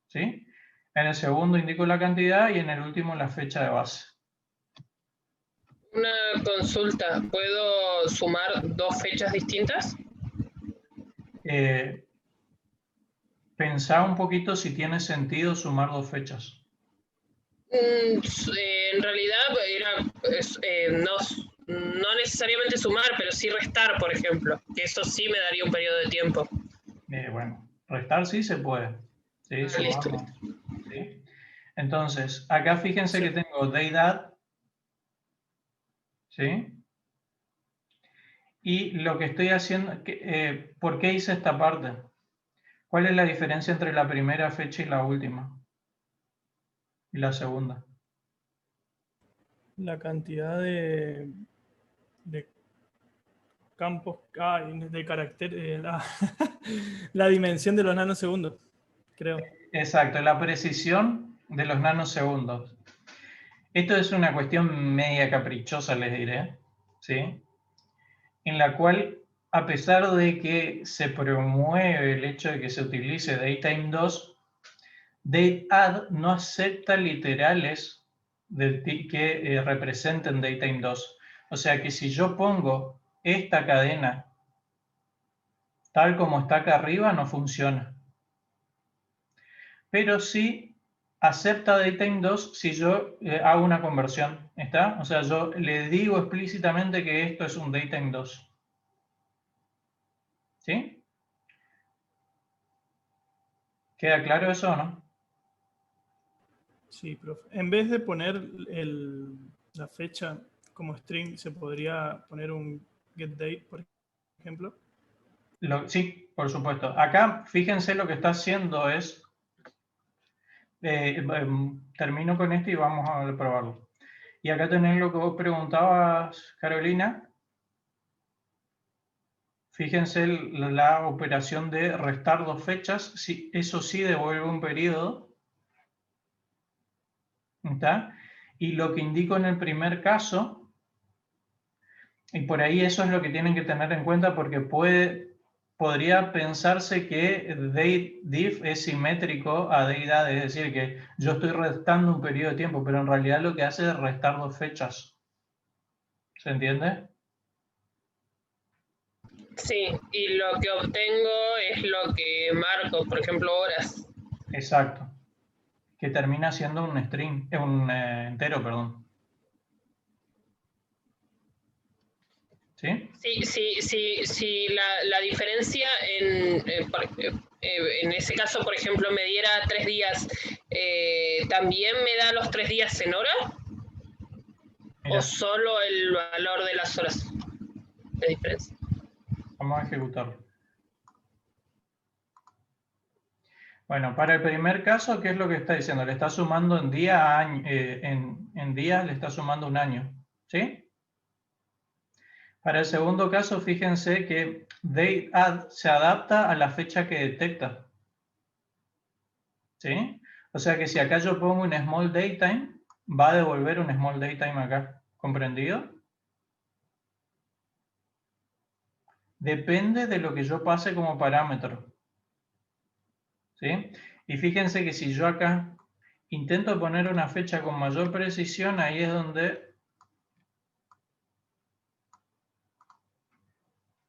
¿sí? En el segundo indico la cantidad y en el último la fecha de base. Una consulta, ¿puedo sumar dos fechas distintas? Pensá un poquito si tiene sentido sumar dos fechas. En realidad no necesariamente sumar, pero sí restar, por ejemplo, que eso sí me daría un periodo de tiempo. Bueno, restar sí se puede. Sí, Listo. ¿Sí? Entonces, acá fíjense que tengo dateAdd, ¿sí? Y lo que estoy haciendo, ¿por qué hice esta parte? ¿Cuál es la diferencia entre la primera fecha y la última? Y la segunda. La cantidad de campos, de carácter, la dimensión de los nanosegundos, creo. Exacto, la precisión de los nanosegundos. Esto es una cuestión media caprichosa, les diré, ¿sí? En la cual, a pesar de que se promueve el hecho de que se utilice datetime 2, dateAdd no acepta literales que representen datetime 2. O sea que si yo pongo esta cadena tal como está acá arriba, no funciona. Pero sí acepta datetime 2 si yo hago una conversión, ¿está? O sea, yo le digo explícitamente que esto es un datetime 2. ¿Sí? ¿Queda claro eso o no? Sí, profe. En vez de poner la fecha como string, ¿se podría poner un getDate, por ejemplo? Sí, por supuesto. Acá, fíjense lo que está haciendo es, termino con esto y vamos a probarlo. Y acá tenés lo que vos preguntabas, Carolina. Fíjense la operación de restar dos fechas, sí, eso sí devuelve un periodo. ¿Está? Y lo que indico en el primer caso, y por ahí eso es lo que tienen que tener en cuenta porque podría pensarse que DateDiff es simétrico a DateAdd, es decir, que yo estoy restando un periodo de tiempo, pero en realidad lo que hace es restar dos fechas. ¿Se entiende? Sí, y lo que obtengo es lo que marco, por ejemplo, horas. Exacto. Que termina siendo un string, un entero, perdón. ¿Sí? Sí, la diferencia en ese caso, por ejemplo, me diera 3 días, ¿también me da los 3 días en hora? Mira, ¿O solo el valor de las horas de diferencia? vamos a ejecutarlo. Bueno, para el primer caso, ¿qué es lo que está diciendo? Le está sumando en día a año, en días le está sumando un año. ¿Sí? Para el segundo caso, fíjense que DateAdd se adapta a la fecha que detecta. ¿Sí? O sea que si acá yo pongo un small datetime, va a devolver un small datetime acá. ¿Comprendido? Depende de lo que yo pase como parámetro. ¿Sí? Y fíjense que si yo acá intento poner una fecha con mayor precisión, ahí es donde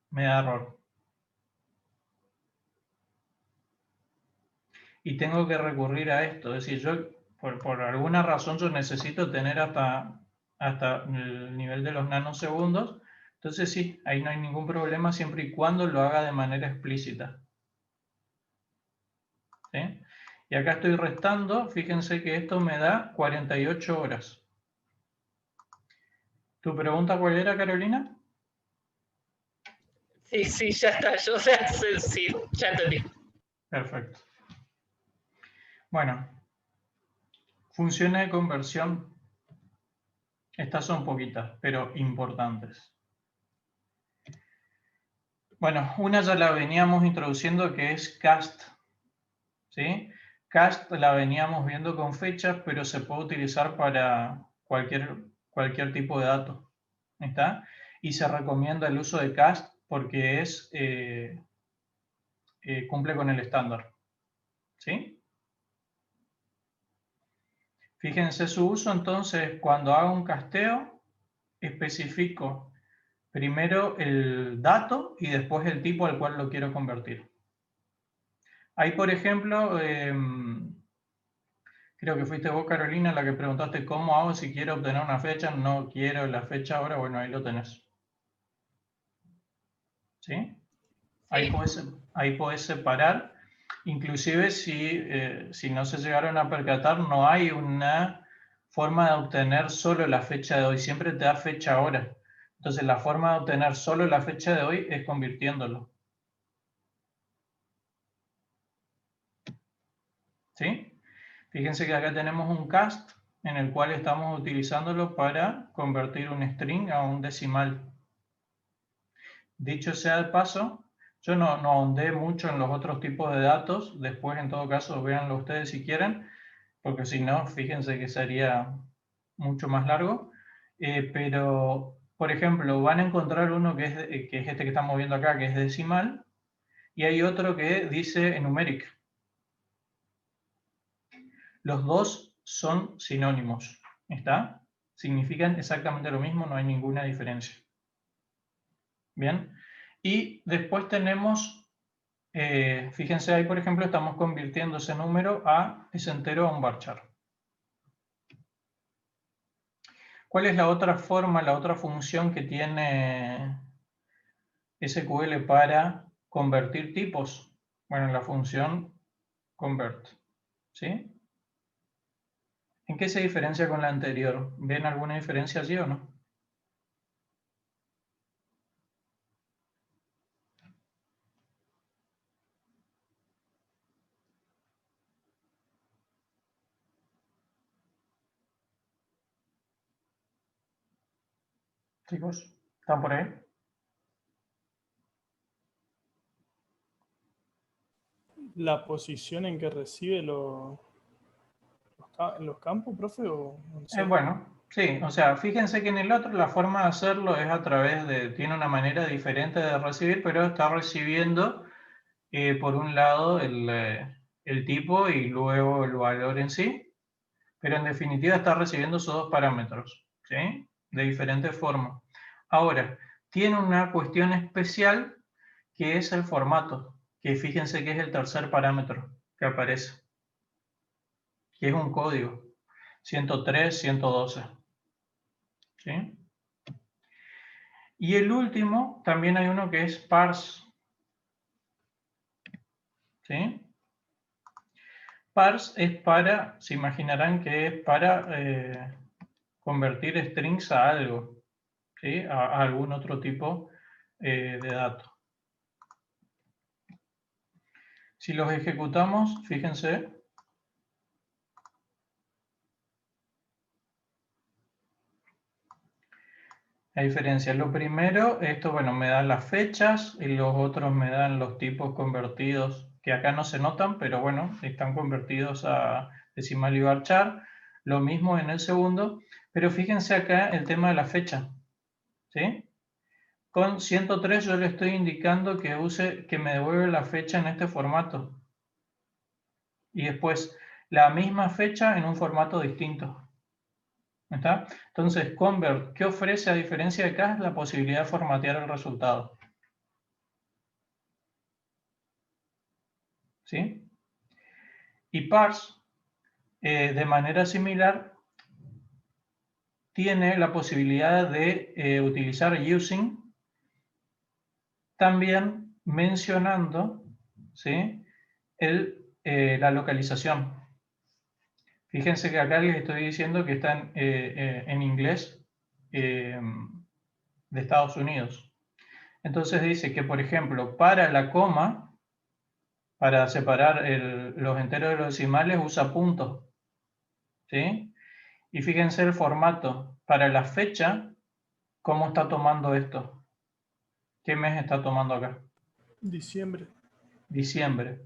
me da error. Y tengo que recurrir a esto. Es decir, yo por alguna razón yo necesito tener hasta el nivel de los nanosegundos. Entonces sí, ahí no hay ningún problema siempre y cuando lo haga de manera explícita. ¿Sí? Y acá estoy restando, fíjense que esto me da 48 horas. ¿Tu pregunta cuál era, Carolina? Sí, ya está, yo, o sea, sí, ya entendí. Perfecto. Bueno, funciones de conversión. Estas son poquitas, pero importantes. Bueno, una ya la veníamos introduciendo que es cast. ¿Sí? Cast la veníamos viendo con fechas, pero se puede utilizar para cualquier tipo de dato. ¿Está? Y se recomienda el uso de cast porque cumple con el estándar. ¿Sí? Fíjense su uso entonces, cuando hago un casteo, especifico primero el dato y después el tipo al cual lo quiero convertir. Ahí, por ejemplo, creo que fuiste vos, Carolina, la que preguntaste cómo hago si quiero obtener una fecha. No quiero la fecha ahora, bueno, ahí lo tenés. ¿Sí? Ahí podés separar. Inclusive si no se llegaron a percatar, no hay una forma de obtener solo la fecha de hoy. Siempre te da fecha ahora. Entonces la forma de obtener solo la fecha de hoy es convirtiéndolo. ¿Sí? Fíjense que acá tenemos un cast en el cual estamos utilizándolo para convertir un string a un decimal. Dicho sea de paso, yo no ahondé mucho en los otros tipos de datos. Después, en todo caso, véanlo ustedes si quieren, porque si no, fíjense que sería mucho más largo. Pero, por ejemplo, van a encontrar uno que es este que estamos viendo acá, que es decimal, y hay otro que dice numeric. Los dos son sinónimos, ¿está? Significan exactamente lo mismo, no hay ninguna diferencia. Bien, y después tenemos, fíjense ahí, por ejemplo, estamos convirtiendo ese número ese entero a un varchar. ¿Cuál es la otra forma, la otra función que tiene SQL para convertir tipos? Bueno, la función convert, ¿sí? ¿En qué se diferencia con la anterior? ¿Ven alguna diferencia allí o no? Chicos, ¿están por ahí? ¿La posición en que recibe los campos, profe? O no sé. Bueno, sí, o sea, fíjense que en el otro la forma de hacerlo es a través de, tiene una manera diferente de recibir, pero está recibiendo por un lado el tipo y luego el valor en sí, pero en definitiva está recibiendo esos dos parámetros, ¿sí? De diferente forma. Ahora, tiene una cuestión especial que es el formato, que fíjense que es el tercer parámetro que aparece, que es un código, 103, 112. ¿Sí? Y el último, también hay uno que es parse. ¿Sí? Parse es para, se imaginarán que es para convertir strings a algo, ¿sí? A algún otro tipo de dato. Si los ejecutamos, fíjense, la diferencia. Lo primero, esto, bueno, me da las fechas y los otros me dan los tipos convertidos, que acá no se notan, pero bueno, están convertidos a decimal y varchar. Lo mismo en el segundo, pero fíjense acá el tema de la fecha, ¿sí? Con 103 yo le estoy indicando que use, que me devuelve la fecha en este formato. Y después la misma fecha en un formato distinto. ¿Está? Entonces, Convert, ¿qué ofrece a diferencia de acá? Es la posibilidad de formatear el resultado. ¿Sí? Y Parse, de manera similar, tiene la posibilidad de utilizar using, también mencionando, ¿sí? La localización. Fíjense que acá les estoy diciendo que está en inglés de Estados Unidos. Entonces dice que, por ejemplo, para la coma, para separar los enteros de los decimales, usa puntos. ¿Sí? Y fíjense el formato. Para la fecha, ¿cómo está tomando esto? ¿Qué mes está tomando acá? Diciembre. Diciembre.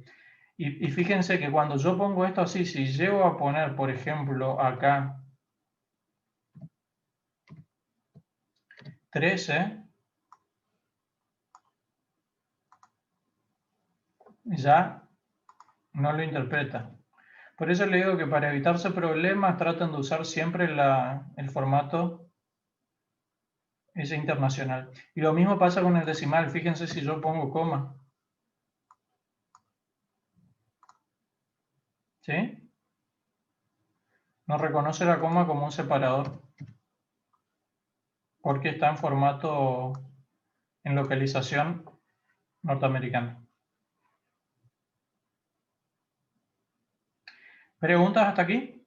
Y fíjense que cuando yo pongo esto así, si llego a poner, por ejemplo, acá 13, ya no lo interpreta. Por eso le digo que para evitarse problemas traten de usar siempre el formato ese internacional. Y lo mismo pasa con el decimal. Fíjense si yo pongo coma. ¿Sí? No reconoce la coma como un separador. Porque está en formato, en localización norteamericana. ¿Preguntas hasta aquí?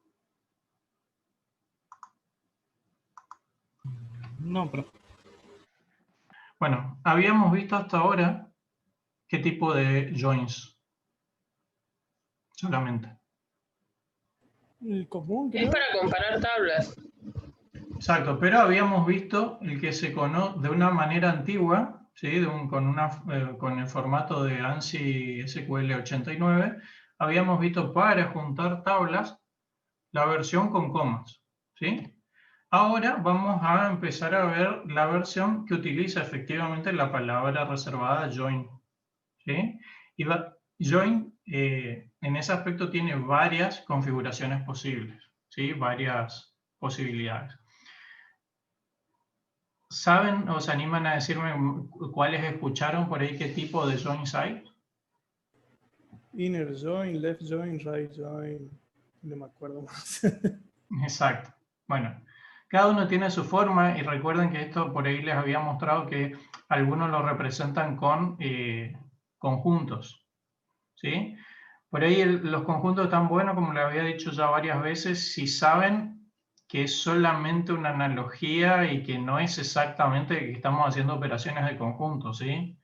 No, pero Bueno, habíamos visto hasta ahora qué tipo de joins. Solamente. El común, Es creo. para comparar tablas. Exacto, pero habíamos visto el que se conoce de una manera antigua, ¿sí? Con el formato de ANSI SQL 89, habíamos visto para juntar tablas la versión con comas. ¿Sí? Ahora vamos a empezar a ver la versión que utiliza efectivamente la palabra reservada join. ¿Sí? Y join en ese aspecto tiene varias configuraciones posibles, ¿sí? Varias posibilidades. ¿Saben o se animan a decirme cuáles escucharon por ahí, qué tipo de joins hay? Inner join, left join, right join. No me acuerdo más. Exacto. Bueno, cada uno tiene su forma y recuerden que esto por ahí les había mostrado que algunos lo representan con conjuntos. ¿Sí? Por ahí los conjuntos están buenos, como les había dicho ya varias veces, si saben que es solamente una analogía y que no es exactamente que estamos haciendo operaciones de conjunto, ¿sí?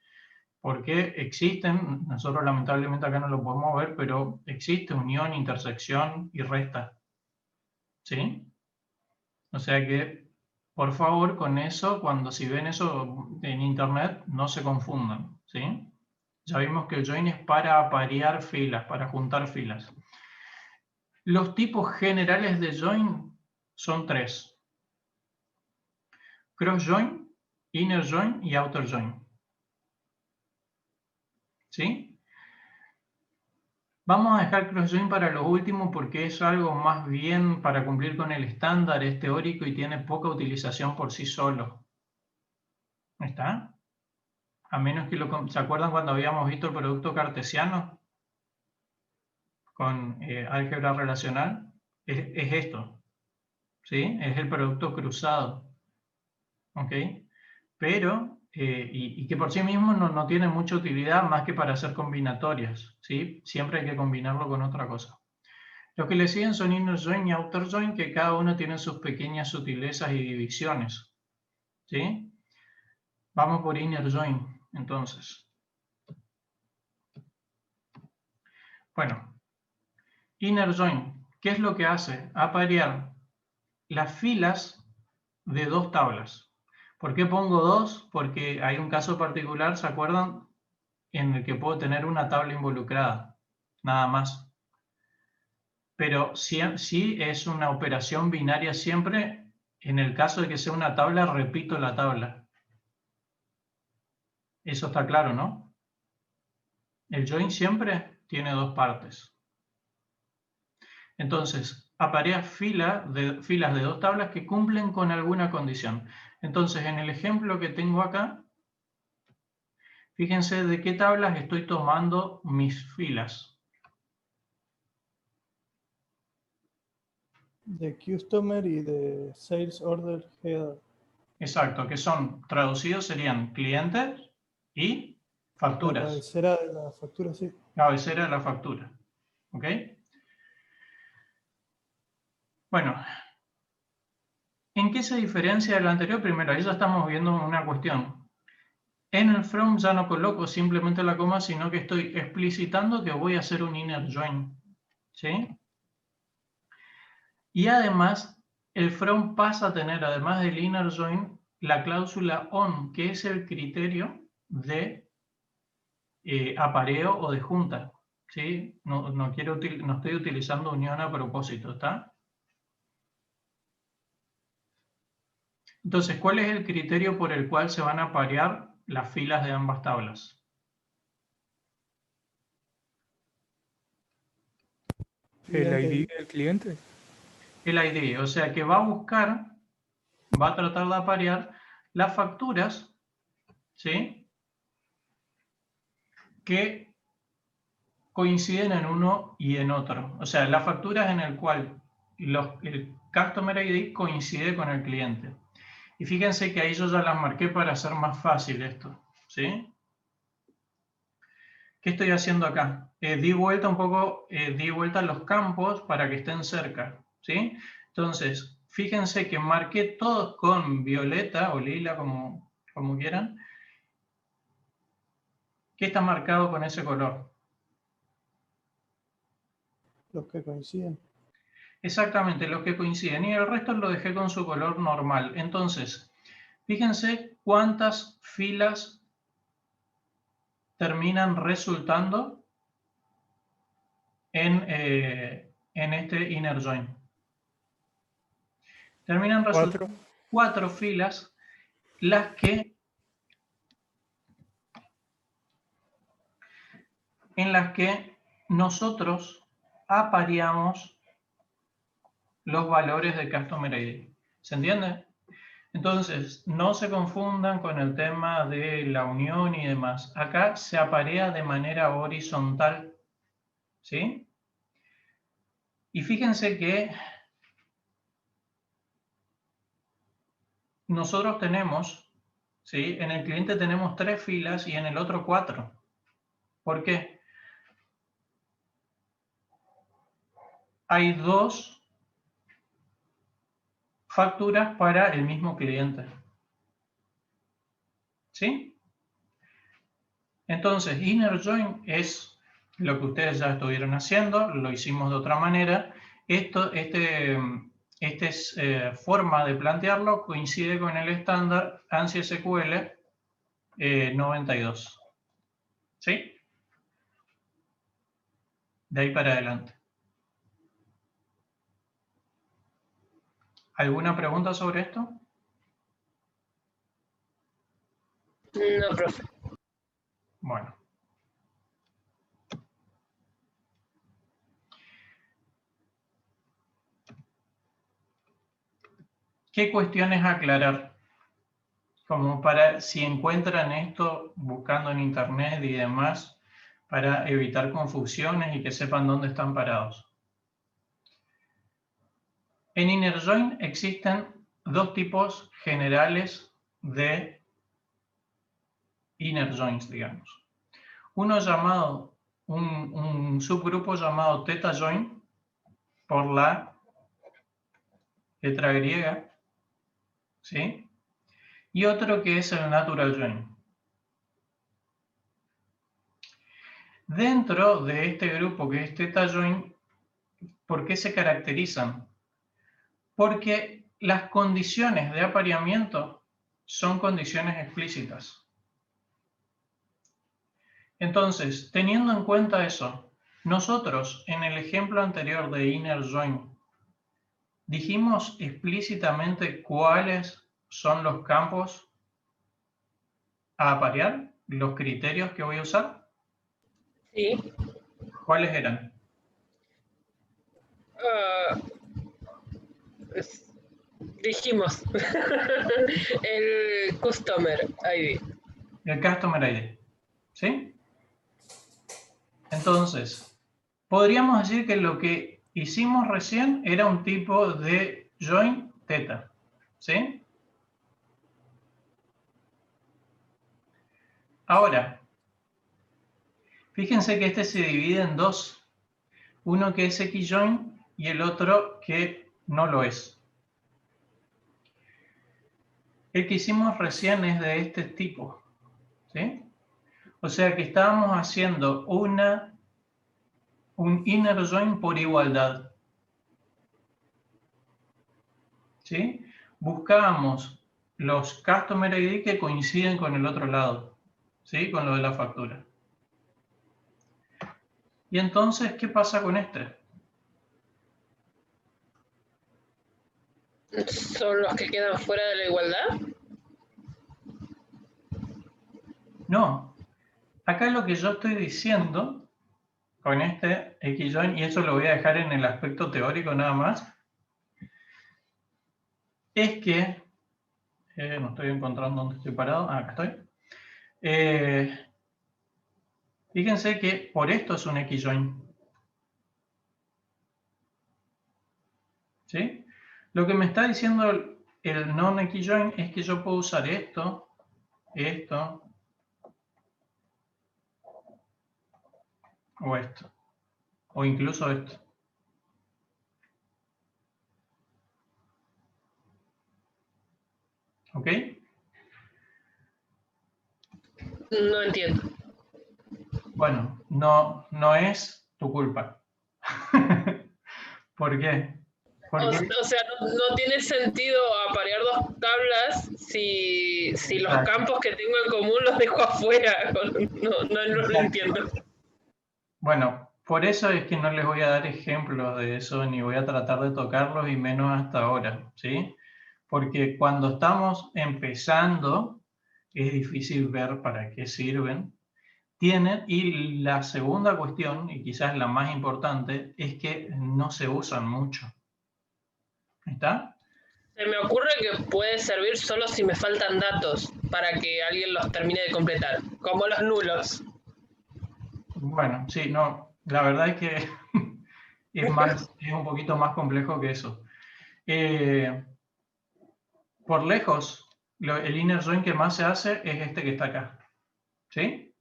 Porque existen, nosotros lamentablemente acá no lo podemos ver, pero existe unión, intersección y resta, ¿sí? O sea que Por favor, con eso, si ven eso en internet, no se confundan, ¿sí? Ya vimos que el join es para aparear filas, para juntar filas. Los tipos generales de join son 3. Cross join, inner join y outer join. ¿Sí? Vamos a dejar cross join para lo último porque es algo más bien para cumplir con el estándar, es teórico y tiene poca utilización por sí solo. ¿Está? A menos que ¿se acuerdan cuando habíamos visto el producto cartesiano con álgebra relacional? Es esto, ¿sí? Es el producto cruzado, ¿ok? Pero, y que por sí mismo no tiene mucha utilidad más que para hacer combinatorias, ¿sí? Siempre hay que combinarlo con otra cosa. Los que le siguen son inner join y outer join, que cada uno tiene sus pequeñas sutilezas y divisiones, ¿sí? Vamos por inner join, entonces. Bueno, inner join, ¿qué es lo que hace? Aparear las filas de 2 tablas. ¿Por qué pongo 2? Porque hay un caso particular, ¿se acuerdan? En el que puedo tener una tabla involucrada, nada más. Pero si es una operación binaria siempre, en el caso de que sea una tabla, repito la tabla. Eso está claro, ¿no? El join siempre tiene 2 partes. Entonces, aparea filas de 2 tablas que cumplen con alguna condición. Entonces, en el ejemplo que tengo acá, fíjense de qué tablas estoy tomando mis filas. De Customer y de Sales Order Header. Exacto, que son traducidos serían clientes y La facturas. cabecera de la factura, sí. Cabecera de la factura. ¿Ok? Bueno, ¿en qué se diferencia de lo anterior? Primero, ahí ya estamos viendo una cuestión. En el from ya no coloco simplemente la coma, sino que estoy explicitando que voy a hacer un inner join. ¿Sí? Y además, el from pasa a tener, además del inner join, la cláusula on, que es el criterio de apareo o de junta. ¿Sí? No estoy utilizando unión a propósito, ¿está? Entonces, ¿cuál es el criterio por el cual se van a aparear las filas de ambas tablas? El ID del cliente. El ID, o sea que va a buscar, va a tratar de aparear las facturas, ¿sí?, que coinciden en uno y en otro. O sea, las facturas en el cual el Customer ID coincide con el cliente. Y fíjense que ahí yo ya las marqué para hacer más fácil esto, ¿sí? ¿Qué estoy haciendo acá? Di vuelta un poco, di vuelta los campos para que estén cerca, ¿sí? Entonces, fíjense que marqué todos con violeta o lila, como quieran. ¿Qué está marcado con ese color? Los que coinciden. Exactamente, los que coinciden. Y el resto lo dejé con su color normal. Entonces, fíjense cuántas filas terminan resultando en este inner join. Terminan resultando 4 filas las en las que nosotros apareamos los valores de Customer ID. ¿Se entiende? Entonces, no se confundan con el tema de la unión y demás. Acá se aparea de manera horizontal, ¿sí? Y fíjense que nosotros tenemos, ¿sí?, en el cliente tenemos 3 filas y en el otro 4. ¿Por qué? Hay 2 facturas para el mismo cliente. ¿Sí? Entonces, inner join es lo que ustedes ya estuvieron haciendo, lo hicimos de otra manera. esta forma de plantearlo coincide con el estándar ANSI SQL 92. ¿Sí? De ahí para adelante. ¿Alguna pregunta sobre esto? No, profe. Bueno. ¿Qué cuestiones aclarar? Como para, si encuentran esto buscando en internet y demás, para evitar confusiones y que sepan dónde están parados. En inner join existen dos tipos generales de inner joins, digamos. Uno llamado, un subgrupo llamado theta join, por la letra griega, ¿sí? Y otro que es el natural join. Dentro de este grupo que es theta join, ¿por qué se caracterizan? Porque las condiciones de apareamiento son condiciones explícitas. Entonces, teniendo en cuenta eso, nosotros en el ejemplo anterior de inner join dijimos explícitamente cuáles son los campos a aparear, los criterios que voy a usar. Sí. ¿Cuáles eran? Dijimos el Customer ID. El Customer ID. ¿Sí? Entonces, podríamos decir que lo que hicimos recién era un tipo de join theta. ¿Sí? Ahora, fíjense que este se divide en dos. Uno que es XJoin y el otro que no lo es. El que hicimos recién es de este tipo. ¿Sí? O sea que estábamos haciendo un inner join por igualdad. ¿Sí? Buscábamos los Customer ID que coinciden con el otro lado. ¿Sí? Con lo de la factura. Y entonces, ¿qué pasa con este? ¿Son los que quedan fuera de la igualdad? No. Acá lo que yo estoy diciendo con este XJoin, y eso lo voy a dejar en el aspecto teórico nada más, es que, no estoy encontrando dónde estoy parado, acá estoy. Fíjense que por esto es un XJoin. ¿Sí? Lo que me está diciendo el non-XJoin es que yo puedo usar esto, esto, o esto, o incluso esto. ¿Ok? No entiendo. Bueno, no es tu culpa. ¿Por qué? Porque, O sea, no tiene sentido aparear dos tablas si los exacto, campos que tengo en común los dejo afuera. No lo entiendo. Bueno, por eso es que no les voy a dar ejemplos de eso, ni voy a tratar de tocarlos, y menos hasta ahora, ¿sí? Porque cuando estamos empezando, es difícil ver para qué sirven. Y la segunda cuestión, y quizás la más importante, es que no se usan mucho. ¿Está? Se me ocurre que puede servir solo si me faltan datos para que alguien los termine de completar, como los nulos. Bueno, sí, no, la verdad es que es un poquito más complejo que eso. Por lejos, el inner join que más se hace es este que está acá. ¿Sí?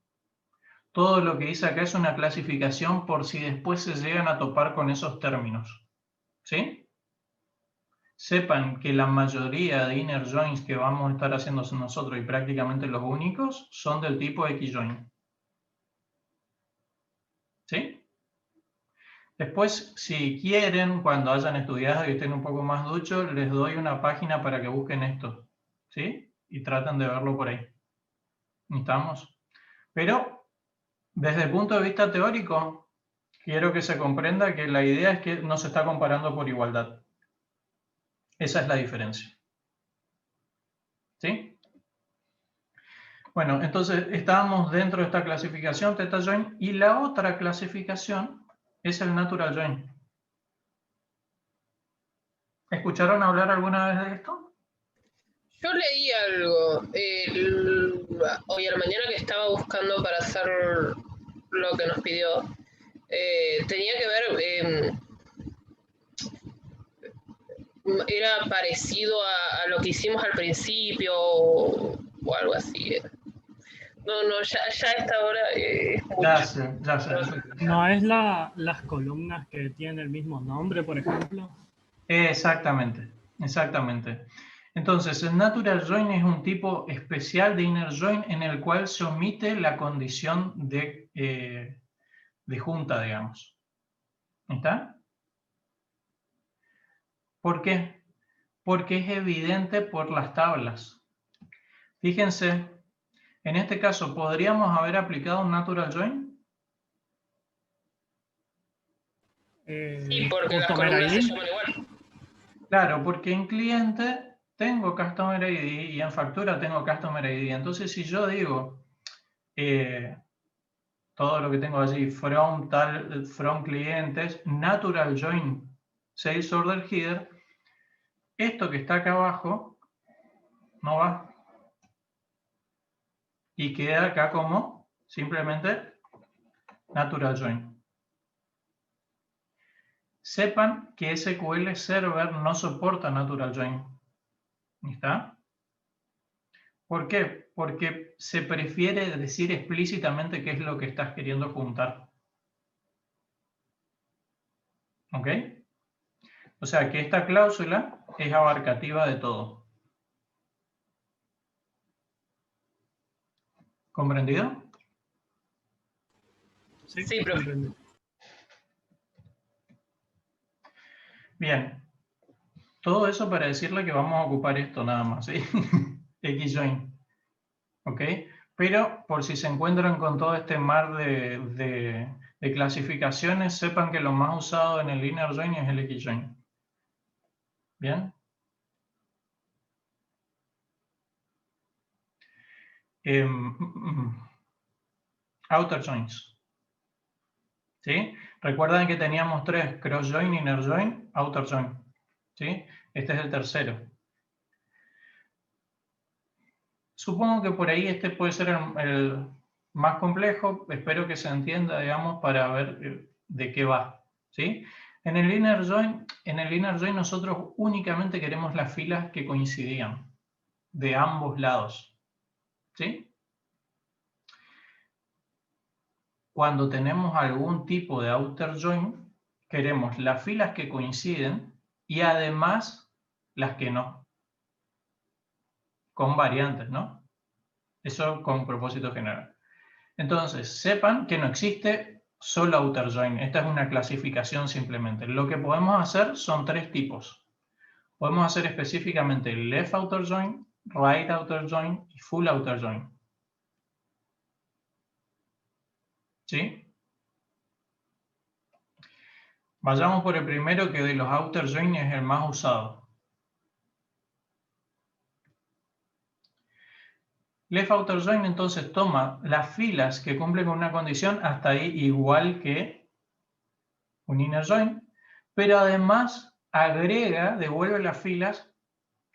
Todo lo que hice acá es una clasificación por si después se llegan a topar con esos términos. ¿Sí? Sepan que la mayoría de inner joins que vamos a estar haciendo nosotros, y prácticamente los únicos, son del tipo XJoin. ¿Sí? Después, si quieren, cuando hayan estudiado y estén un poco más duchos, les doy una página para que busquen esto, ¿sí? Y traten de verlo por ahí. ¿Estamos? Pero, desde el punto de vista teórico, quiero que se comprenda que la idea es que no se está comparando por igualdad. Esa es la diferencia. ¿Sí? Bueno, entonces estábamos dentro de esta clasificación Theta Join y la otra clasificación es el Natural Join. ¿Escucharon hablar alguna vez de esto? Yo leí algo hoy a la mañana que estaba buscando para hacer lo que nos pidió. Tenía que ver, era parecido a lo que hicimos al principio o algo así. No, ya a esta hora es mucho. Ya sé. ¿No es las columnas que tienen el mismo nombre, por ejemplo? Exactamente. Entonces, el Natural Join es un tipo especial de Inner Join en el cual se omite la condición de junta, digamos. ¿Está? ¿Por qué? Porque es evidente por las tablas. Fíjense, en este caso, ¿podríamos haber aplicado un Natural Join? Sí, porque las Customer columnas se ID. llaman igual. Claro, porque en cliente tengo Customer ID y en factura tengo Customer ID. Entonces, si yo digo todo lo que tengo allí from clientes, Natural Join Sales Order Header, esto que está acá abajo no va. Y queda acá como simplemente Natural Join. Sepan que SQL Server no soporta Natural Join. ¿Está? ¿Por qué? Porque se prefiere decir explícitamente qué es lo que estás queriendo juntar. ¿Ok? O sea que esta cláusula es abarcativa de todo. ¿Comprendido? Sí, profe. Bien. Todo eso para decirle que vamos a ocupar esto nada más, ¿sí? XJoin. ¿Ok? Pero por si se encuentran con todo este mar de clasificaciones, sepan que lo más usado en el Inner Join es el XJoin. ¿Bien? Outer Joins. ¿Sí? Recuerdan que teníamos tres: Cross Join, Inner Join, Outer Join. ¿Sí? Este es el tercero. Supongo que por ahí este puede ser el más complejo. Espero que se entienda, digamos, para ver de qué va. ¿Sí? En el Inner Join nosotros únicamente queremos las filas que coincidían de ambos lados. ¿Sí? Cuando tenemos algún tipo de Outer Join, queremos las filas que coinciden y además las que no. Con variantes, ¿no? Eso con propósito general. Entonces, sepan que no existe solo Outer Join. Esta es una clasificación simplemente. Lo que podemos hacer son tres tipos. Podemos hacer específicamente Left Outer Join, Right Outer Join y Full Outer Join. ¿Sí? Vayamos por el primero, que de los Outer Join es el más usado. Left Outer Join entonces toma las filas que cumplen con una condición hasta ahí igual que un Inner Join, pero además devuelve las filas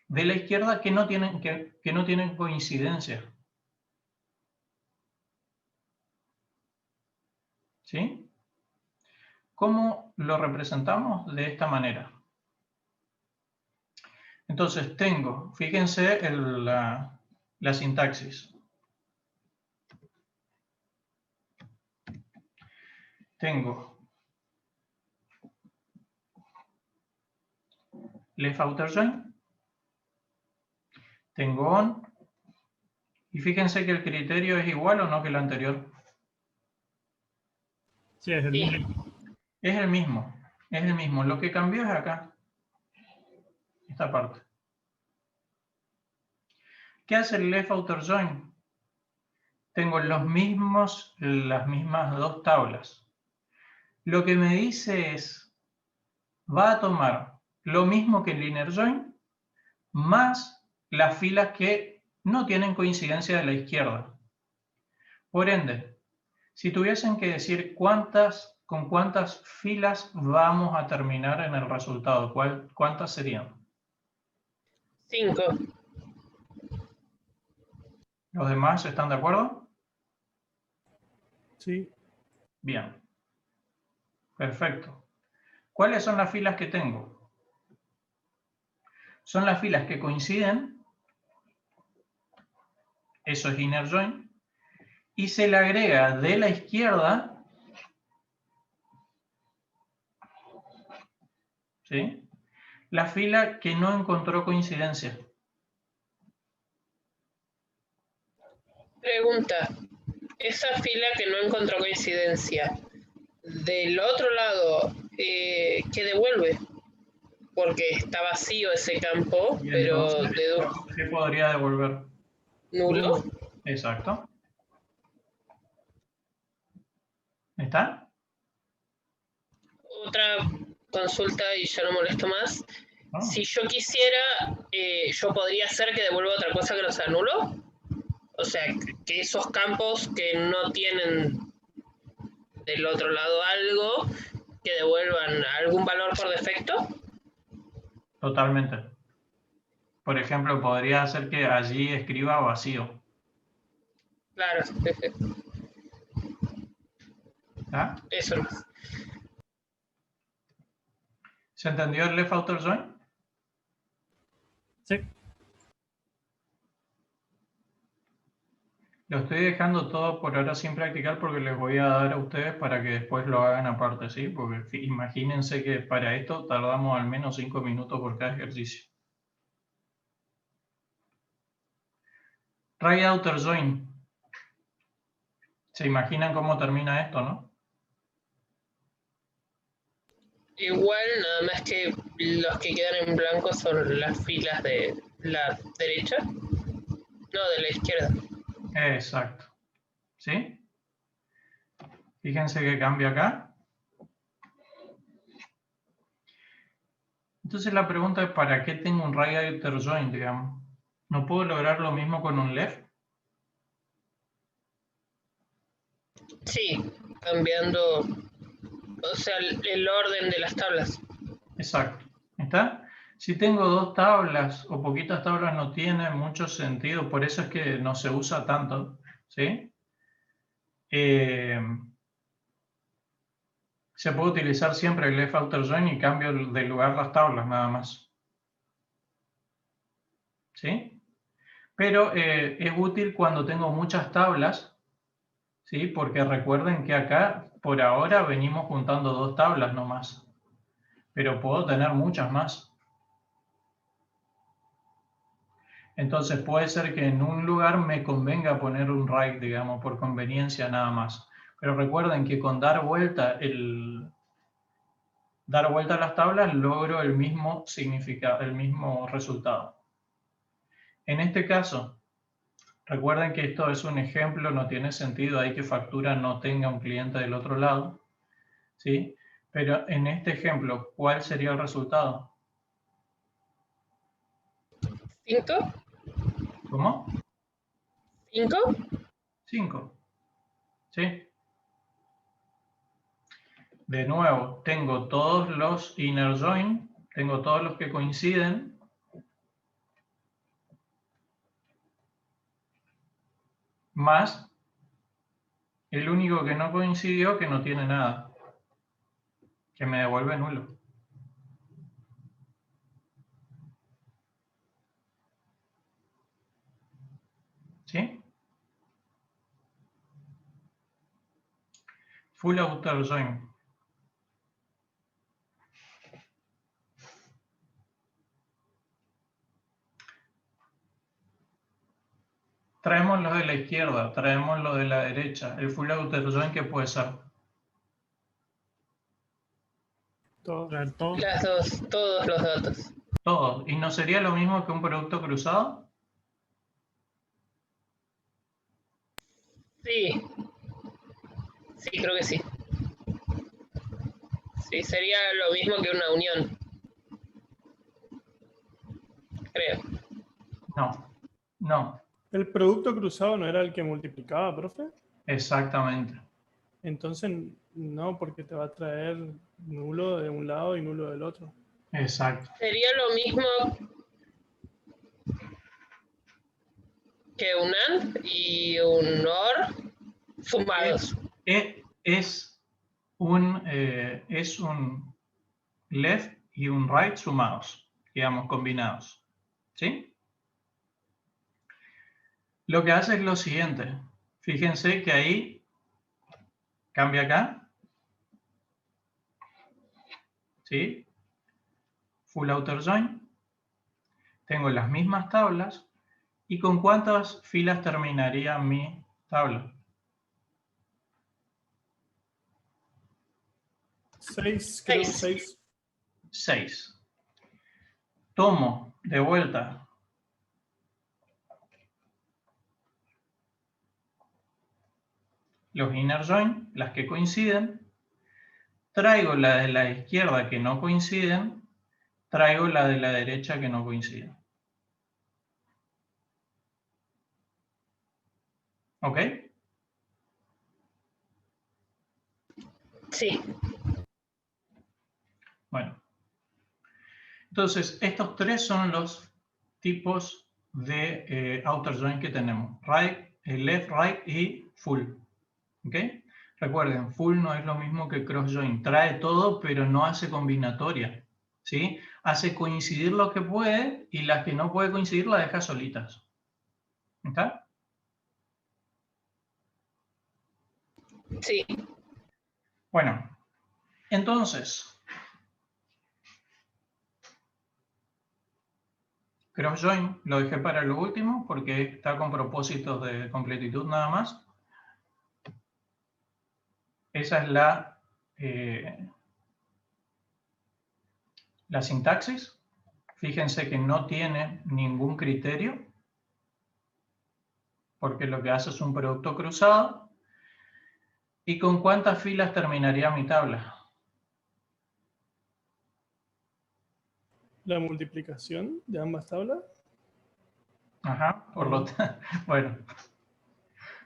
de la izquierda que no tienen coincidencia. ¿Sí? ¿Cómo lo representamos? De esta manera. Entonces tengo, fíjense la sintaxis. Tengo Left Outer Join, tengo On, y fíjense que el criterio es igual o no que el anterior. Sí, es el mismo. Es el mismo. Es el mismo. Lo que cambió es acá. Esta parte. ¿Qué hace el left outer join? Tengo las mismas dos tablas. Lo que me dice es, va a tomar lo mismo que el inner join, más las filas que no tienen coincidencia de la izquierda. Por ende, si tuviesen que decir con cuántas filas vamos a terminar en el resultado, ¿cuántas serían? 5. ¿Los demás están de acuerdo? Sí. Bien. Perfecto. ¿Cuáles son las filas que tengo? Son las filas que coinciden, eso es inner join, y se le agrega de la izquierda, ¿sí?, la fila que no encontró coincidencia. Pregunta, esa fila que no encontró coincidencia, del otro lado, ¿qué devuelve? Porque está vacío ese campo, Y pero entonces, ¿qué podría devolver? nulo. Exacto. ¿Está? Otra consulta y ya no molesto más. No. Si yo quisiera, yo podría hacer que devuelva otra cosa que no sea nulo. O sea, que esos campos que no tienen del otro lado algo, que devuelvan algún valor por defecto. Totalmente. Por ejemplo, podría hacer que allí escriba vacío. Claro, ¿Está? eso no. ¿Se entendió el left outer join? Sí. Lo estoy dejando todo por ahora sin practicar porque les voy a dar a ustedes para que después lo hagan aparte, ¿sí? Porque imagínense que para esto tardamos al menos 5 minutos por cada ejercicio. Right outer join. ¿Se imaginan cómo termina esto, no? Igual, nada más que los que quedan en blanco son las filas de la derecha, no, de la izquierda. Exacto. ¿Sí? Fíjense que cambia acá. Entonces la pregunta es, ¿para qué tengo un right outer join, digamos? ¿No puedo lograr lo mismo con un left? Sí, cambiando, o sea, el orden de las tablas. Exacto. ¿Está? Si tengo dos tablas o poquitas tablas no tiene mucho sentido, por eso es que no se usa tanto, ¿sí? Se puede utilizar siempre el left outer join y cambio de lugar las tablas nada más. ¿Sí? Pero es útil cuando tengo muchas tablas, ¿sí? Porque recuerden que acá por ahora venimos juntando dos tablas nomás, pero puedo tener muchas más. Entonces puede ser que en un lugar me convenga poner un right, digamos, por conveniencia nada más. Pero recuerden que con dar vuelta a las tablas logro el mismo significado, el mismo resultado. En este caso, recuerden que esto es un ejemplo, no tiene sentido, hay que factura no tenga un cliente del otro lado, ¿sí? Pero en este ejemplo, ¿cuál sería el resultado? ¿5? ¿Cómo? ¿5? 5. ¿Sí? De nuevo, tengo todos los inner join, tengo todos los que coinciden, más el único que no coincidió que no tiene nada, que me devuelve nulo. ¿Sí? Full outer join. Traemos lo de la izquierda, traemos lo de la derecha. El full outer join, ¿qué puede ser? Todo. Traer todo. Las dos, todos los datos. Todos. ¿Y no sería lo mismo que un producto cruzado? Sí. Sí, creo que sí. Sí, sería lo mismo que una unión. Creo. No, no, ¿El producto cruzado no era el que multiplicaba, profe? exactamente. Entonces, no, porque te va a traer nulo de un lado y nulo del otro. Exacto. Sería lo mismo que un AND y un OR sumados. Es un left y un right sumados, digamos, combinados. ¿Sí? Lo que hace es lo siguiente. Fíjense que ahí cambia acá. ¿Sí? Full outer join. Tengo las mismas tablas. ¿Y con cuántas filas terminaría mi tabla? 6, creo, 6. 6. Tomo de vuelta los inner join, las que coinciden, traigo la de la izquierda que no coinciden, traigo la de la derecha que no coinciden. ¿Ok? Sí. Bueno. Entonces, estos tres son los tipos de outer join que tenemos. Left, right y full. ¿Ok? Recuerden, full no es lo mismo que cross join. Trae todo, pero no hace combinatoria. ¿Sí? Hace coincidir lo que puede y las que no puede coincidir las deja solitas. ¿Está? Sí. Bueno, entonces, cross join lo dejé para lo último porque está con propósitos de completitud nada más. Esa es la sintaxis. Fíjense que no tiene ningún criterio porque lo que hace es un producto cruzado. ¿Y con cuántas filas terminaría mi tabla? La multiplicación de ambas tablas. Ajá, por lo tanto, bueno,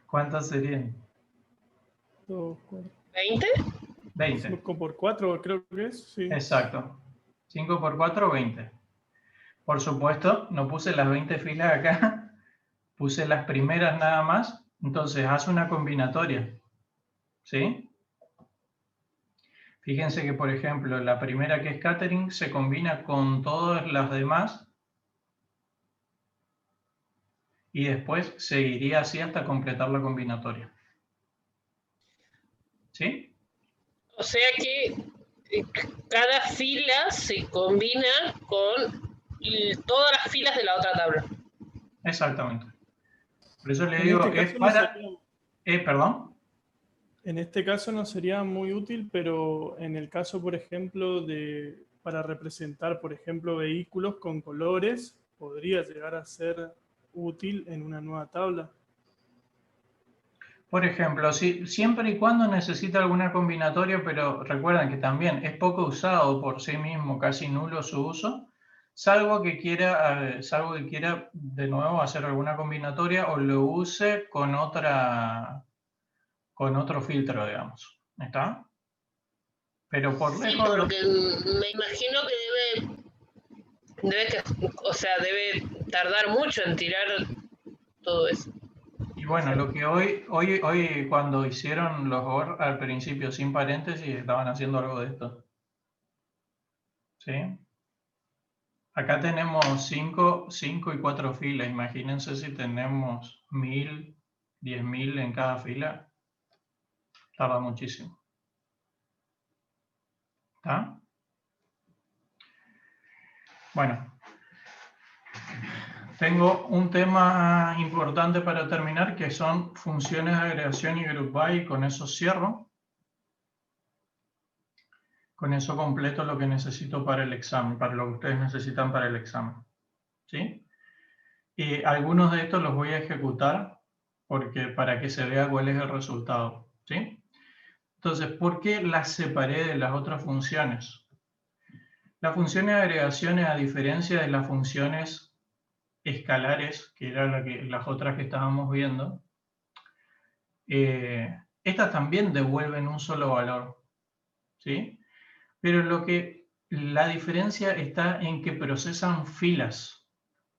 ¿cuántas serían? 2, 4. ¿20? 20. 5 por 4 creo que es, sí. Exacto. 5 por 4, 20. Por supuesto, no puse las 20 filas acá, puse las primeras nada más, entonces hace una combinatoria. ¿Sí? Fíjense que, por ejemplo, la primera que es catering se combina con todas las demás y después seguiría así hasta completar la combinatoria. ¿Sí? O sea que cada fila se combina con todas las filas de la otra tabla. Exactamente. Por eso le En digo, este es caso para... no sería, perdón. en este caso no sería muy útil, pero en el caso, por ejemplo, para representar, por ejemplo, vehículos con colores, podría llegar a ser útil en una nueva tabla. Por ejemplo, siempre y cuando necesita alguna combinatoria, pero recuerden que también es poco usado por sí mismo, casi nulo su uso, salvo que quiera de nuevo hacer alguna combinatoria o lo use con otro filtro, digamos. ¿Está? Pero por Sí, lejos de... porque me imagino que debe tardar mucho en tirar todo eso. Y bueno, lo que hoy cuando hicieron los OR al principio sin paréntesis, estaban haciendo algo de esto. ¿Sí? Acá tenemos 5 y 4 filas. Imagínense si tenemos 1000, 10.000 en cada fila. Tarda muchísimo. ¿Está? Bueno. Tengo un tema importante para terminar, que son funciones de agregación y group by, y con eso cierro. Con eso completo lo que necesito para el examen, para lo que ustedes necesitan para el examen. ¿Sí? Y algunos de estos los voy a ejecutar para que se vea cuál es el resultado. ¿Sí? Entonces, ¿por qué las separé de las otras funciones? Las funciones de agregaciones, a diferencia de las funciones escalares, que eran las otras que estábamos viendo, estas también devuelven un solo valor. ¿Sí? Pero la diferencia está en que procesan filas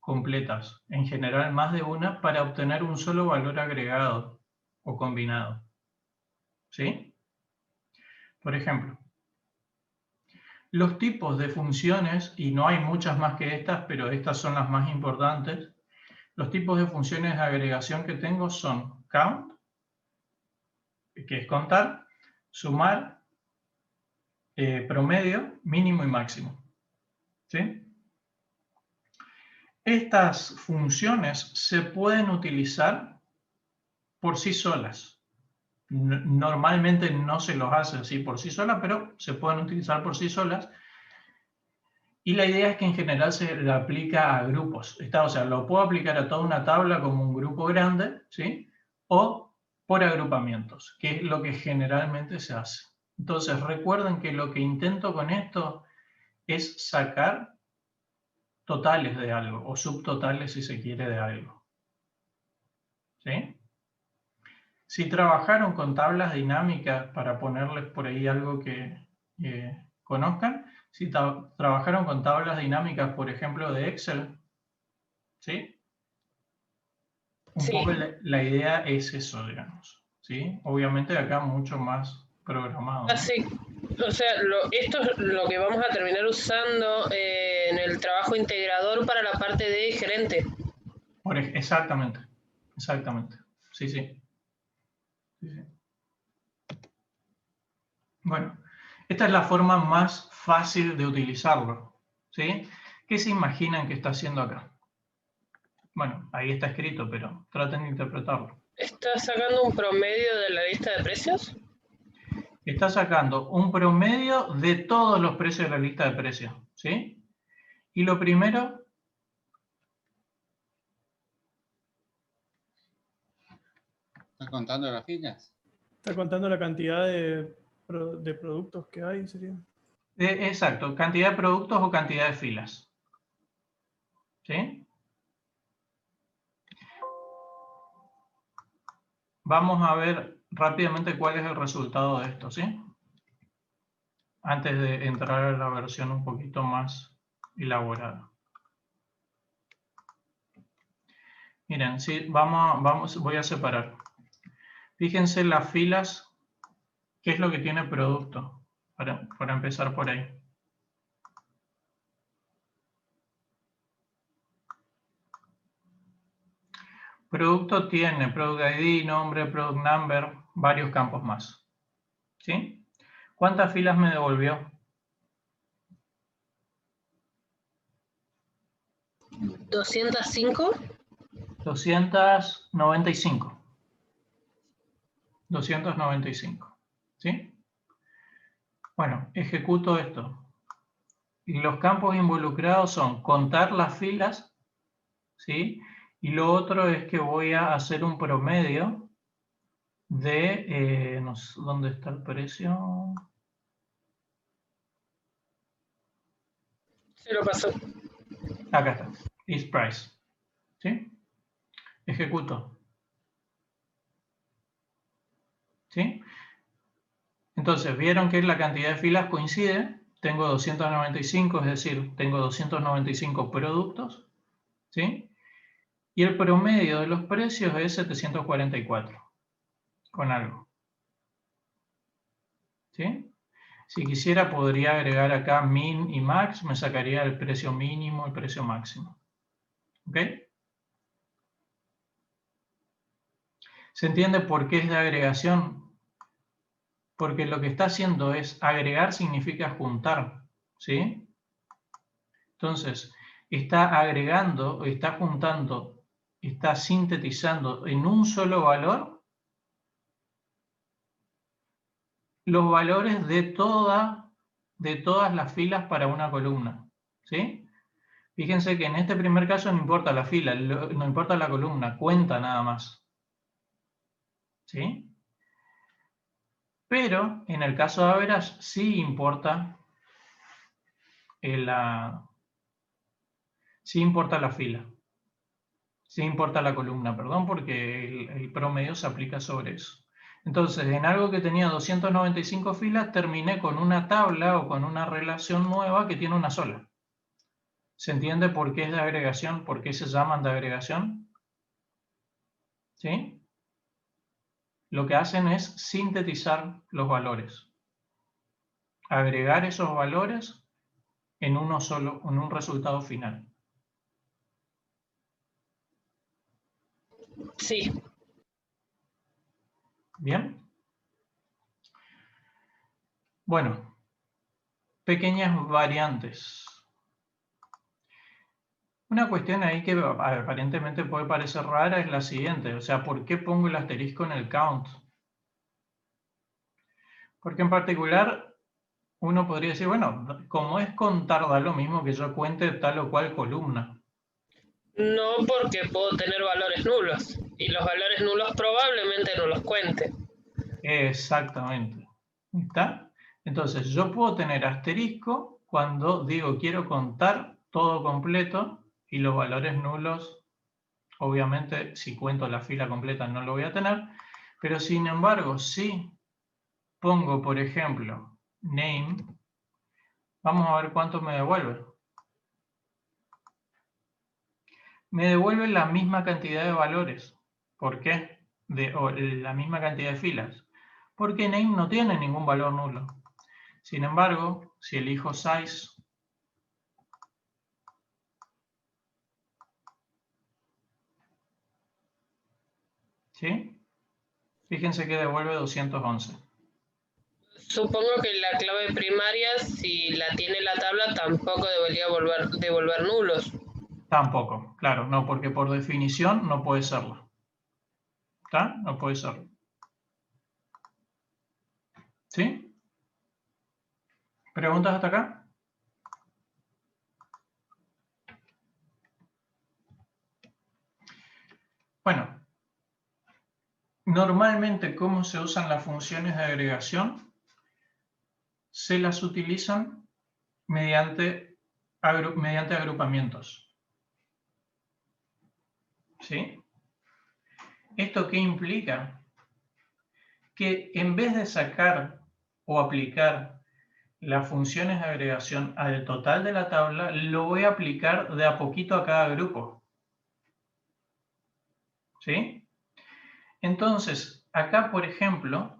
completas, en general más de una, para obtener un solo valor agregado o combinado. ¿Sí? Por ejemplo, los tipos de funciones, y no hay muchas más que estas, pero estas son las más importantes, los tipos de funciones de agregación que tengo son count, que es contar, sumar, promedio, mínimo y máximo. ¿Sí? Estas funciones se pueden utilizar por sí solas. Normalmente no se los hace así por sí solas, pero se pueden utilizar por sí solas. Y la idea es que en general se le aplica a grupos. O sea, lo puedo aplicar a toda una tabla como un grupo grande, ¿sí? O por agrupamientos, que es lo que generalmente se hace. Entonces, recuerden que lo que intento con esto es sacar totales de algo, o subtotales si se quiere de algo. ¿Sí? Si trabajaron con tablas dinámicas, para ponerles por ahí algo que conozcan, si trabajaron con tablas dinámicas, por ejemplo, de Excel, ¿sí? Un poco la idea es eso, digamos, ¿sí? Obviamente acá mucho más programado, ¿no? Así, o sea, esto es lo que vamos a terminar usando en el trabajo integrador para la parte de gerente. Exactamente, exactamente, sí, sí. Sí, sí. Bueno, esta es la forma más fácil de utilizarlo, ¿sí? ¿Qué se imaginan que está haciendo acá? Bueno, ahí está escrito, pero traten de interpretarlo. ¿Está sacando un promedio de la lista de precios? Está sacando un promedio de todos los precios de la lista de precios, ¿sí? Y lo primero... ¿Está contando las filas? Está contando la cantidad de productos que hay, sería. Exacto, cantidad de productos o cantidad de filas. ¿Sí? Vamos a ver rápidamente cuál es el resultado de esto, ¿sí? Antes de entrar a la versión un poquito más elaborada. Miren, sí, voy a separar. Fíjense las filas, ¿qué es lo que tiene producto? Para empezar por ahí. Producto tiene Product ID, nombre, Product Number, varios campos más. ¿Sí? ¿Cuántas filas me devolvió? 205. 295. 295. ¿Sí? Bueno, ejecuto esto. Y los campos involucrados son contar las filas, ¿sí? Y lo otro es que voy a hacer un promedio de, no sé, ¿dónde está el precio? Se lo pasó. Acá está, is price. ¿Sí? Ejecuto. ¿Sí? Entonces, vieron que la cantidad de filas coincide. Tengo 295, es decir, tengo 295 productos. ¿Sí? Y el promedio de los precios es 744, con algo. ¿Sí? Si quisiera, podría agregar acá min y max, me sacaría el precio mínimo, el precio máximo. ¿Ok? ¿Se entiende por qué es de agregación? Porque lo que está haciendo es agregar significa juntar, ¿sí? Entonces, está agregando, está juntando, está sintetizando en un solo valor los valores de toda de todas las filas para una columna. ¿Sí? Fíjense que en este primer caso no importa la fila, no importa la columna, cuenta nada más. ¿Sí? Pero en el caso de average sí importa sí importa la fila. Sí importa la columna, perdón, porque el promedio se aplica sobre eso. Entonces, en algo que tenía 295 filas, terminé con una tabla o con una relación nueva que tiene una sola. ¿Se entiende por qué es de agregación? ¿Por qué se llaman de agregación? ¿Sí? Lo que hacen es sintetizar los valores. Agregar esos valores en uno solo, en un resultado final. Sí. ¿Bien? Bueno, pequeñas variantes. Una cuestión ahí que aparentemente puede parecer rara es la siguiente. O sea, ¿por qué pongo el asterisco en el count? Porque en particular uno podría decir, bueno, como es contar, da lo mismo que yo cuente tal o cual columna. No, porque puedo tener valores nulos. Y los valores nulos probablemente no los cuente. Exactamente. ¿Está? Entonces, yo puedo tener asterisco cuando digo quiero contar todo completo y los valores nulos, obviamente, si cuento la fila completa no lo voy a tener, pero sin embargo, si pongo, por ejemplo, name, vamos a ver cuánto me devuelve. Me devuelve la misma cantidad de valores. ¿Por qué? O la misma cantidad de filas. Porque name no tiene ningún valor nulo. Sin embargo, si elijo size, ¿sí? Fíjense que devuelve 211. Supongo que la clave primaria, si la tiene la tabla, tampoco debería devolver nulos. Tampoco, claro, no, porque por definición no puede serlo. ¿Está? No puede serlo. ¿Sí? ¿Preguntas hasta acá? Bueno, normalmente, ¿cómo se usan las funciones de agregación? Se las utilizan mediante agrupamientos. ¿Sí? ¿Esto qué implica? Que en vez de sacar o aplicar las funciones de agregación al total de la tabla, lo voy a aplicar de a poquito a cada grupo. ¿Sí? Entonces, acá, por ejemplo,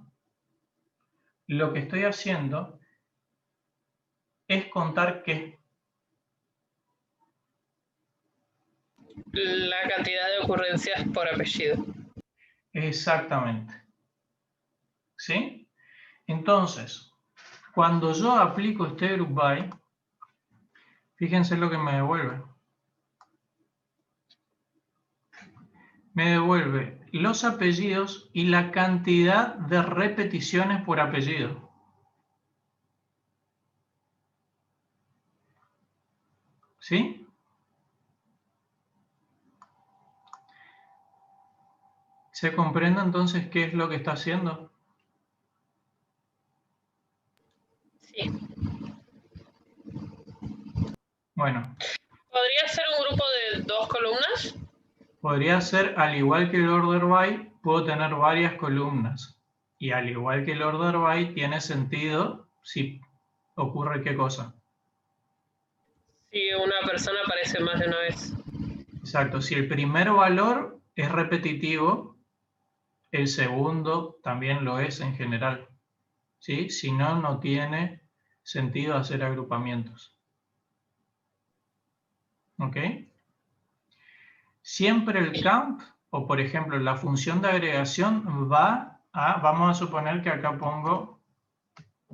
lo que estoy haciendo es contar qué. La cantidad de ocurrencias por apellido. Exactamente. ¿Sí? Entonces, cuando yo aplico este group by, fíjense lo que me devuelve. Me devuelve los apellidos y la cantidad de repeticiones por apellido. ¿Sí? ¿Se comprende entonces qué es lo que está haciendo? Sí. Bueno, ¿Podría ser un grupo de 2 columnas? podría ser, al igual que el order by, puedo tener varias columnas. Y al igual que el order by, tiene sentido si ocurre qué cosa. Si una persona aparece más de una vez. Exacto, si el primer valor es repetitivo, el segundo también lo es en general. ¿Sí? Si no, no tiene sentido hacer agrupamientos. ¿Ok? Siempre el count, o por ejemplo la función de agregación va a, vamos a suponer que acá pongo,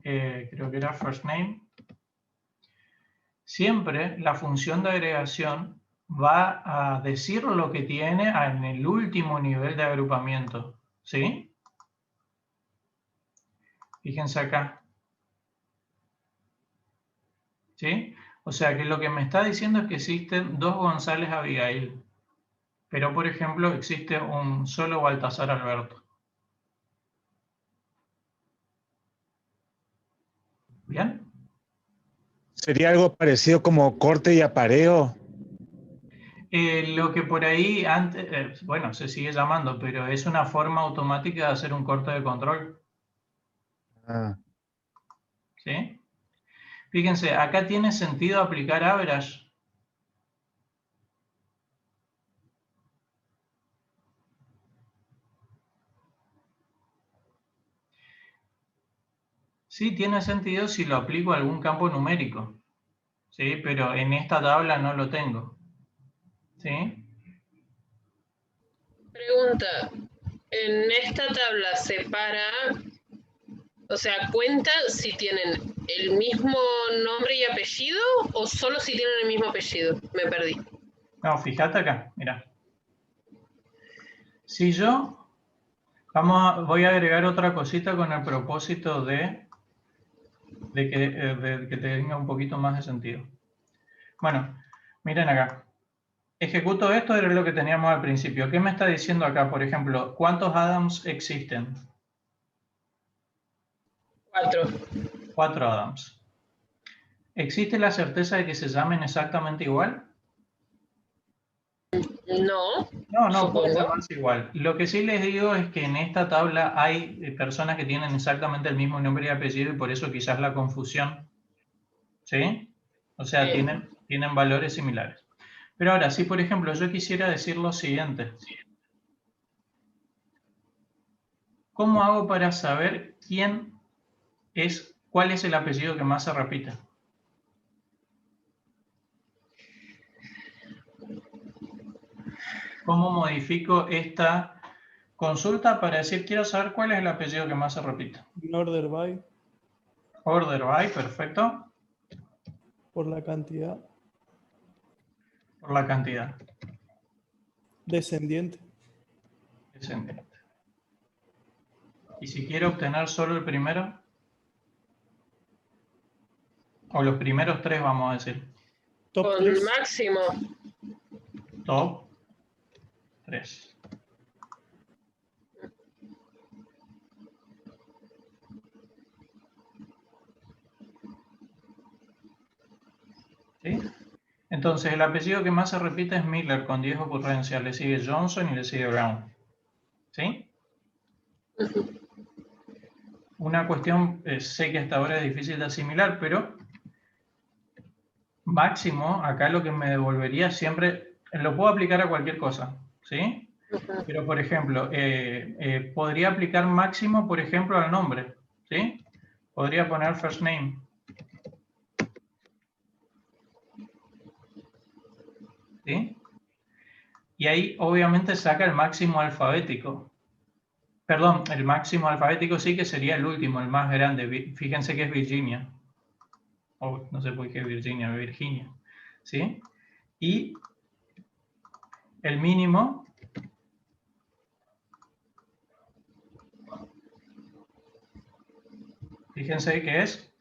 creo que era first name. Siempre la función de agregación va a decir lo que tiene en el último nivel de agrupamiento. ¿Sí? Fíjense acá. ¿Sí? O sea que lo que me está diciendo es que existen dos González Abigail, pero por ejemplo existe un solo Baltasar Alberto. ¿Bien? ¿Sería algo parecido como corte y apareo? Lo que por ahí antes, bueno, se sigue llamando, pero es una forma automática de hacer un corte de control. Ah, ¿Sí? Fíjense, acá tiene sentido aplicar average. Sí, tiene sentido si lo aplico a algún campo numérico. ¿Sí? Pero en esta tabla no lo tengo. ¿Sí? Pregunta, en esta tabla separa, o sea, cuenta si tienen el mismo nombre y apellido o solo si tienen el mismo apellido. Me perdí. No, fíjate acá, mira. Si yo, voy a agregar otra cosita con el propósito de que tenga un poquito más de sentido. Bueno, miren acá. Ejecuto esto, era lo que teníamos al principio. ¿Qué me está diciendo acá? Por ejemplo, ¿cuántos Adams existen? 4. 4 Adams. ¿Existe la certeza de que se llamen exactamente igual? No, No, no, puede supongo. llamarse igual. Lo que sí les digo es que en esta tabla hay personas que tienen exactamente el mismo nombre y apellido y por eso quizás la confusión. ¿Sí? O sea, Sí. tienen valores similares. Pero ahora, si por ejemplo yo quisiera decir lo siguiente. ¿Cómo hago para saber cuál es el apellido que más se repite? ¿Cómo modifico esta consulta para decir quiero saber cuál es el apellido que más se repite? In order by, Order by, perfecto, por la cantidad. por la cantidad. Descendiente. Descendiente. Y si quiero obtener solo el primero, o los primeros tres, vamos a decir. Top Con 3. máximo. Top 3. ¿Sí? Entonces, el apellido que más se repite es Miller con 10 ocurrencias. Le sigue Johnson y le sigue Brown. ¿Sí? Una cuestión, sé que hasta ahora es difícil de asimilar, pero máximo, acá lo que me devolvería siempre, lo puedo aplicar a cualquier cosa. ¿Sí? Pero, por ejemplo, podría aplicar máximo, por ejemplo, al nombre. ¿Sí? Podría poner first name. ¿Sí? Y ahí obviamente saca el máximo alfabético. Perdón, el máximo alfabético sí que sería el último, el más grande. Fíjense que es Virginia. O no sé por qué Virginia, Virginia. ¿Sí? Y el mínimo fíjense que es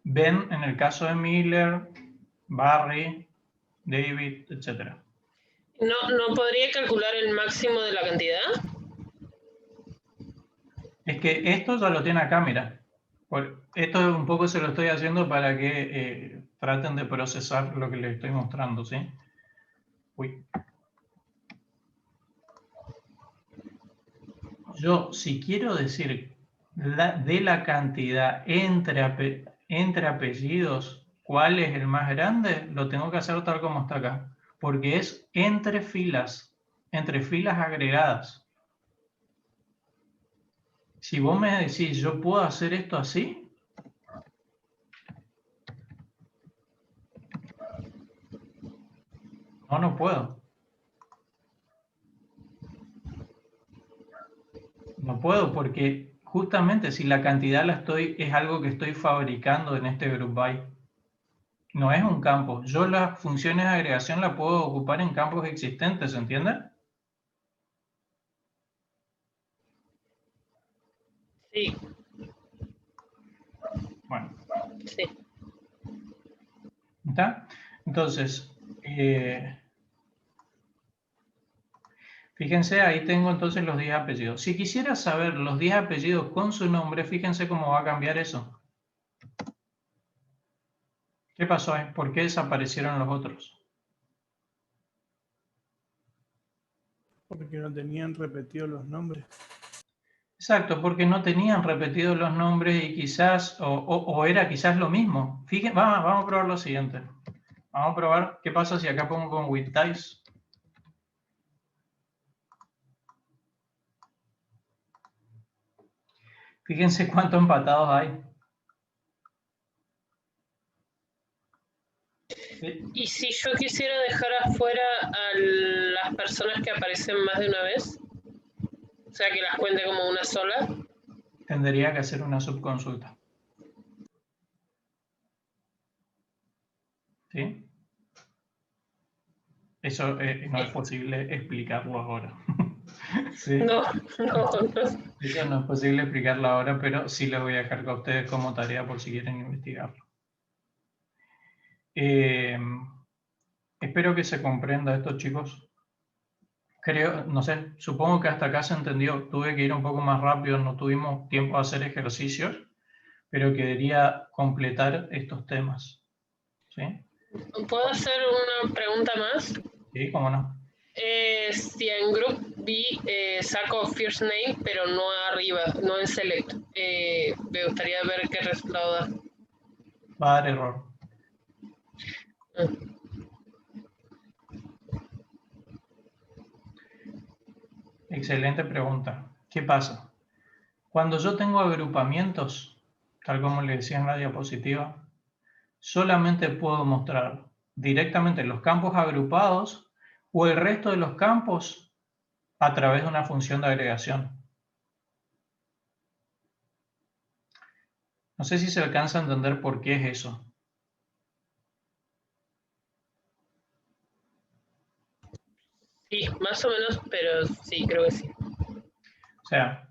Ben en el caso de Miller, Barry, David, etc. ¿No podría calcular el máximo de la cantidad? Es que esto ya lo tiene acá, mira. Esto un poco se lo estoy haciendo para que traten de procesar lo que les estoy mostrando, ¿sí? Uy. Yo, si quiero decir de la cantidad entre apellidos, ¿cuál es el más grande? Lo tengo que hacer tal como está acá, porque es entre filas agregadas. Si vos me decís, ¿yo puedo hacer esto así? No, no puedo. No puedo porque justamente si la cantidad es algo que estoy fabricando en este group by. No es un campo. Yo las funciones de agregación las puedo ocupar en campos existentes, ¿entiende? Sí, Bueno, sí. ¿Está? Entonces, fíjense, ahí tengo entonces los 10 apellidos. Si quisiera saber los 10 apellidos con su nombre, fíjense cómo va a cambiar eso. ¿Qué pasó ahí? ¿Por qué desaparecieron los otros? Porque no tenían repetidos los nombres. Exacto, porque no tenían repetidos los nombres y quizás, o era quizás lo mismo. Fíjense, vamos a probar lo siguiente. Vamos a probar qué pasa si acá pongo con with dice. Fíjense cuántos empatados hay. ¿Y si yo quisiera dejar afuera a las personas que aparecen más de una vez? O sea, que las cuente como una sola. Tendría que hacer una subconsulta. ¿Sí? Eso no es posible explicarlo ahora. ¿Sí? No. Eso no es posible explicarlo ahora, pero sí les voy a dejar a ustedes como tarea por si quieren investigarlo. Espero que se comprenda esto, chicos. Creo, no sé, supongo que hasta acá se entendió. Tuve que ir un poco más rápido, no tuvimos tiempo de hacer ejercicios, pero quería completar estos temas. ¿Sí? ¿Puedo hacer una pregunta más? Sí, cómo no. Si en Group B saco First Name, pero no arriba, no en Select, me gustaría ver qué resultado da. Va a dar error. Excelente pregunta. ¿Qué pasa? Cuando yo tengo agrupamientos, tal como le decía en la diapositiva, solamente puedo mostrar directamente los campos agrupados o el resto de los campos a través de una función de agregación. No sé si se alcanza a entender por qué es eso. Sí, más o menos, pero sí, creo que sí. O sea,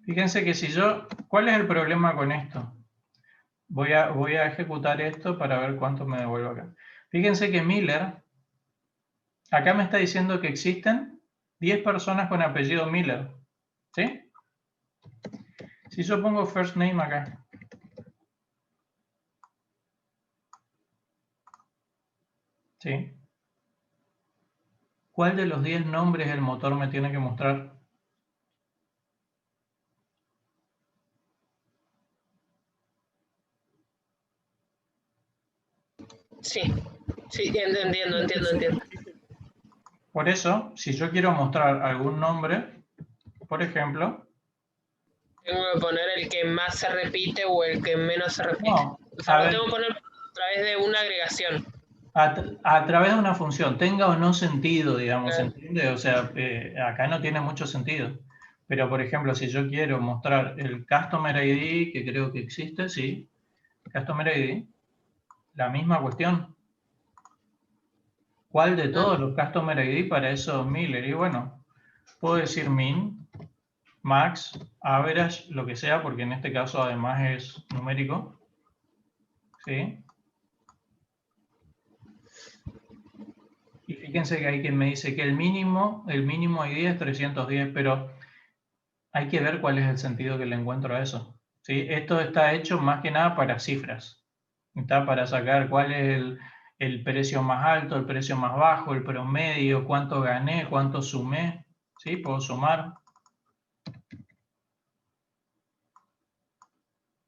fíjense que si yo... ¿Cuál es el problema con esto? Voy a ejecutar esto para ver cuánto me devuelve acá. Fíjense que Miller, acá me está diciendo que existen 10 personas con apellido Miller. ¿Sí? Si yo pongo first name acá. ¿Sí? ¿Cuál de los 10 nombres el motor me tiene que mostrar? Sí, entiendo. Por eso, si yo quiero mostrar algún nombre, por ejemplo... Tengo que poner el que más se repite o el que menos se repite. No, O sea, a lo ver, tengo que poner a través de una agregación. a través de una función, tenga o no sentido, digamos, Claro. ¿entiende? O sea, acá no tiene mucho sentido. Pero, por ejemplo, si yo quiero mostrar el Customer ID, que creo que existe, sí, Customer ID, la misma cuestión. ¿Cuál de todos los Customer ID para eso Miller? Y bueno, puedo decir min, max, average, lo que sea, porque en este caso además es numérico. ¿Sí? Y fíjense que hay quien me dice que el mínimo ID es 310, pero hay que ver cuál es el sentido que le encuentro a eso. ¿Sí? Esto está hecho más que nada para cifras. Está para sacar cuál es el precio más alto, el precio más bajo, el promedio, cuánto gané, cuánto sumé. ¿Sí? Puedo sumar.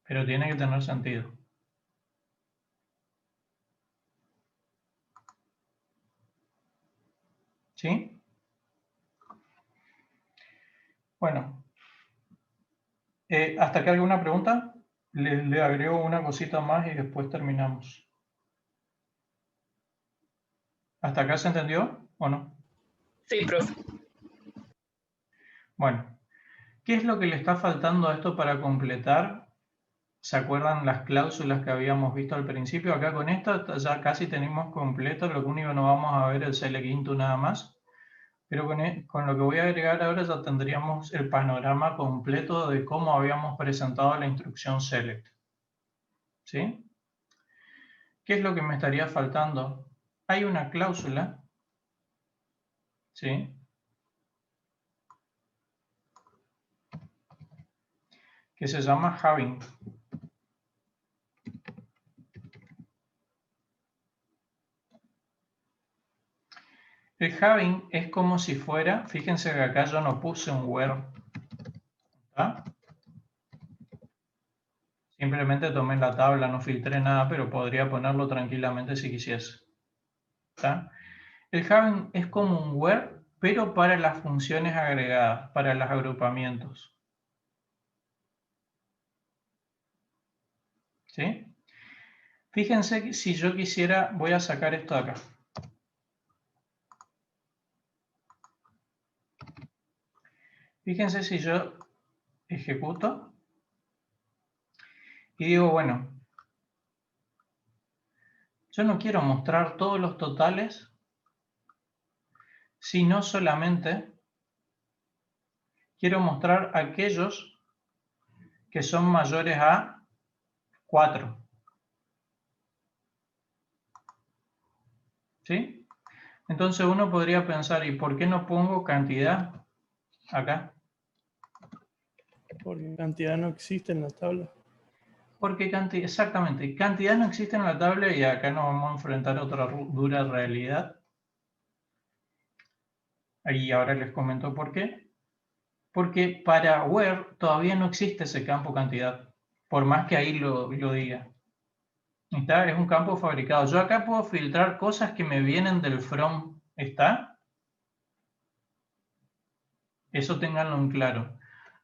Pero tiene que tener sentido. ¿Sí? Bueno. ¿Hasta acá alguna pregunta? Le agrego una cosita más y después terminamos. ¿Hasta acá se entendió o no? Sí, profe. Bueno, ¿qué es lo que le está faltando a esto para completar? ¿Se acuerdan las cláusulas que habíamos visto al principio? Acá con esto ya casi tenemos completo, lo único no vamos a ver el select into nada más. Pero con lo que voy a agregar ahora ya tendríamos el panorama completo de cómo habíamos presentado la instrucción select. ¿Sí? ¿Qué es lo que me estaría faltando? Hay una cláusula, ¿sí?, que se llama having. El having es como si fuera, fíjense que acá yo no puse un where, ¿está? Simplemente tomé la tabla, no filtré nada, pero podría ponerlo tranquilamente si quisiese. ¿Está? El having es como un where, pero para las funciones agregadas, para los agrupamientos. ¿Sí? Fíjense que si yo quisiera, voy a sacar esto de acá. Fíjense si yo ejecuto y digo, bueno, yo no quiero mostrar todos los totales, sino solamente quiero mostrar aquellos que son mayores a 4. ¿Sí? Entonces uno podría pensar, ¿y por qué no pongo cantidad acá? Porque cantidad no existe en la tabla. Porque exactamente, cantidad no existe en la tabla y acá nos vamos a enfrentar a otra dura realidad. Y ahora les comento por qué. Porque para where todavía no existe ese campo cantidad, por más que ahí lo diga. ¿Está? Es un campo fabricado. Yo acá puedo filtrar cosas que me vienen del from. ¿Está? Eso ténganlo en claro.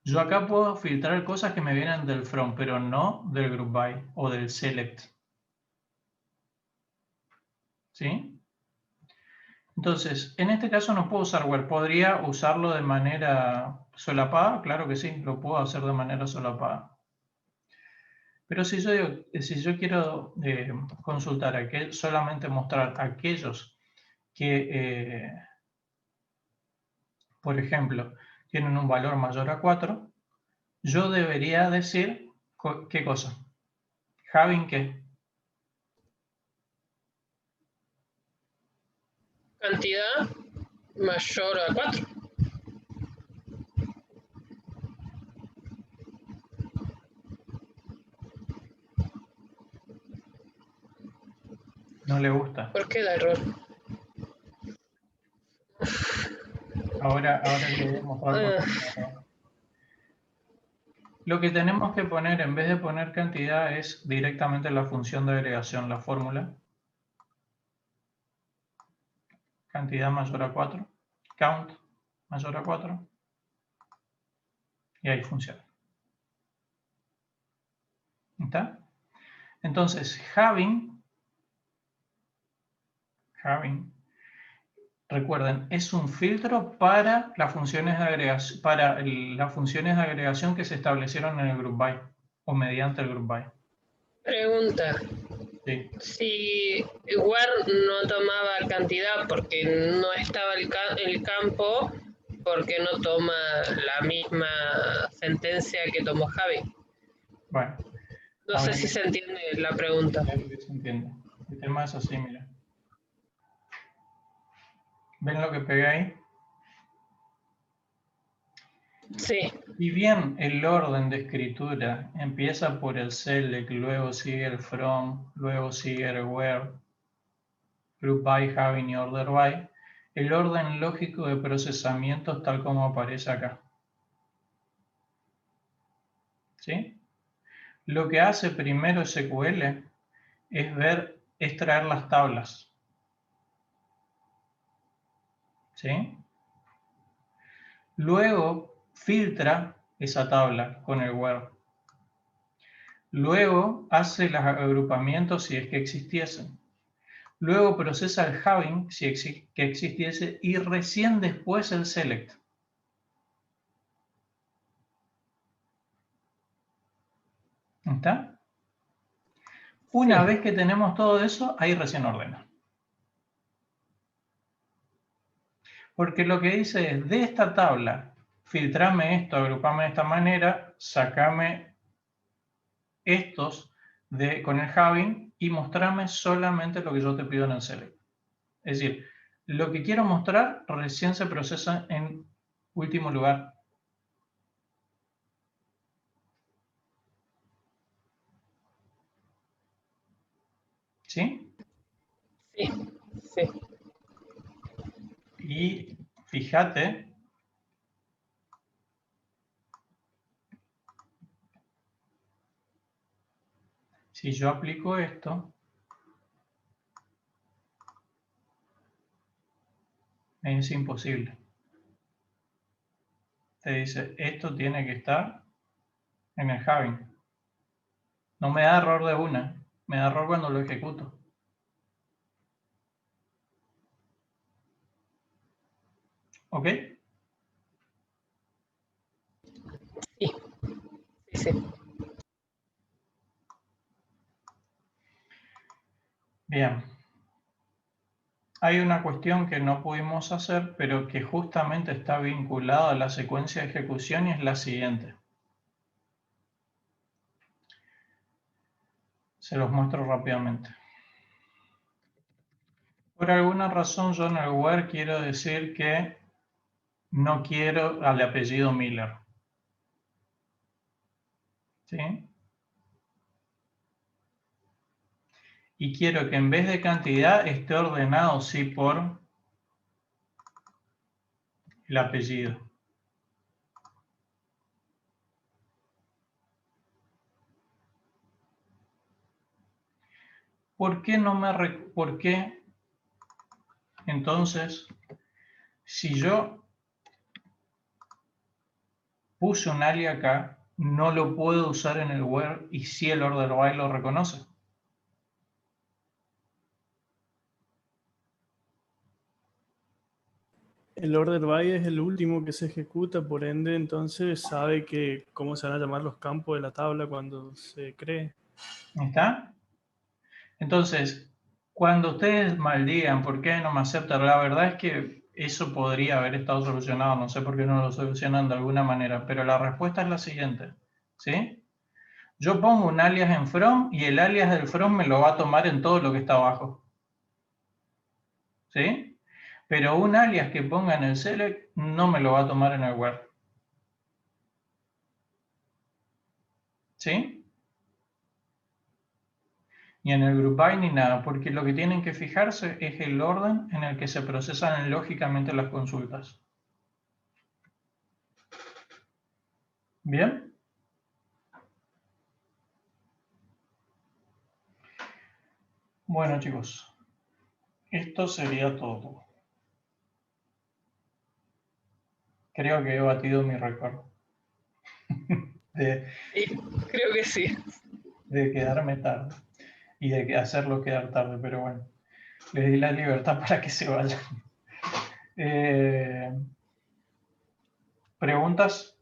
Yo acá puedo filtrar cosas que me vienen del from, pero no del group by o del select. ¿Sí? Entonces, en este caso no puedo usar where. ¿Podría usarlo de manera solapada? Claro que sí, lo puedo hacer de manera solapada. Pero si yo quiero consultar, solamente mostrar aquellos que, por ejemplo, tienen un valor mayor a 4, yo debería decir, ¿qué cosa? Having ¿qué? Cantidad mayor a 4. No le gusta. ¿Por qué da error? Ahora le voy a mostrar por qué. Lo que tenemos que poner, en vez de poner cantidad, es directamente la función de agregación, la fórmula. Cantidad mayor a 4. Count mayor a 4. Y ahí funciona. ¿Está? Entonces, having, recuerden, es un filtro para las funciones de agregación, que se establecieron en el group by o mediante el group by. Pregunta. Sí. Si where no tomaba cantidad porque no estaba el campo, ¿por qué no toma la misma sentencia que tomó Javi? Bueno. No sé si se entiende la pregunta. Se entiende. El tema es así, mira. ¿Ven lo que pegué ahí? Sí. Y bien, el orden de escritura empieza por el select, luego sigue el from, luego sigue el where, group by, having y order by. El orden lógico de procesamiento es tal como aparece acá. ¿Sí? Lo que hace primero SQL es traer las tablas. ¿Sí? Luego filtra esa tabla con el where. Luego hace los agrupamientos si es que existiesen. Luego procesa el having si que existiese y recién después el select. ¿Está? Una vez que tenemos todo eso, ahí recién ordena. Porque lo que dice es, de esta tabla, filtrame esto, agrupame de esta manera, sacame estos con el having y mostrarme solamente lo que yo te pido en el select. Es decir, lo que quiero mostrar recién se procesa en último lugar. ¿Sí? Sí, sí. Y fíjate si yo aplico esto, es imposible. Te dice, esto tiene que estar en el having. No me da error de una, me da error cuando lo ejecuto. ¿Ok? Sí, sí. Bien. Hay una cuestión que no pudimos hacer, pero que justamente está vinculada a la secuencia de ejecución y es la siguiente. Se los muestro rápidamente. Por alguna razón yo en el where quiero decir que no quiero al apellido Miller. ¿Sí? Y quiero que en vez de cantidad esté ordenado, sí, por el apellido. ¿Por qué no me... ¿Por qué? Entonces, si yo puse un alias acá, no lo puedo usar en el where y si el order by lo reconoce. El order by es el último que se ejecuta, por ende, entonces sabe que cómo se van a llamar los campos de la tabla cuando se cree. ¿Está? Entonces, cuando ustedes maldigan por qué no me aceptan, la verdad es que eso podría haber estado solucionado, no sé por qué no lo solucionan de alguna manera, pero la respuesta es la siguiente, ¿sí? Yo pongo un alias en from y el alias del from me lo va a tomar en todo lo que está abajo, ¿sí? Pero un alias que ponga en el select no me lo va a tomar en el where, ¿sí? Ni en el group by ni nada, porque lo que tienen que fijarse es el orden en el que se procesan lógicamente las consultas. ¿Bien? Bueno, chicos, esto sería todo. Creo que he batido mi récord Sí, creo que sí. de quedarme tarde y de hacerlo quedar tarde, pero bueno, les di la libertad para que se vayan. ¿Preguntas?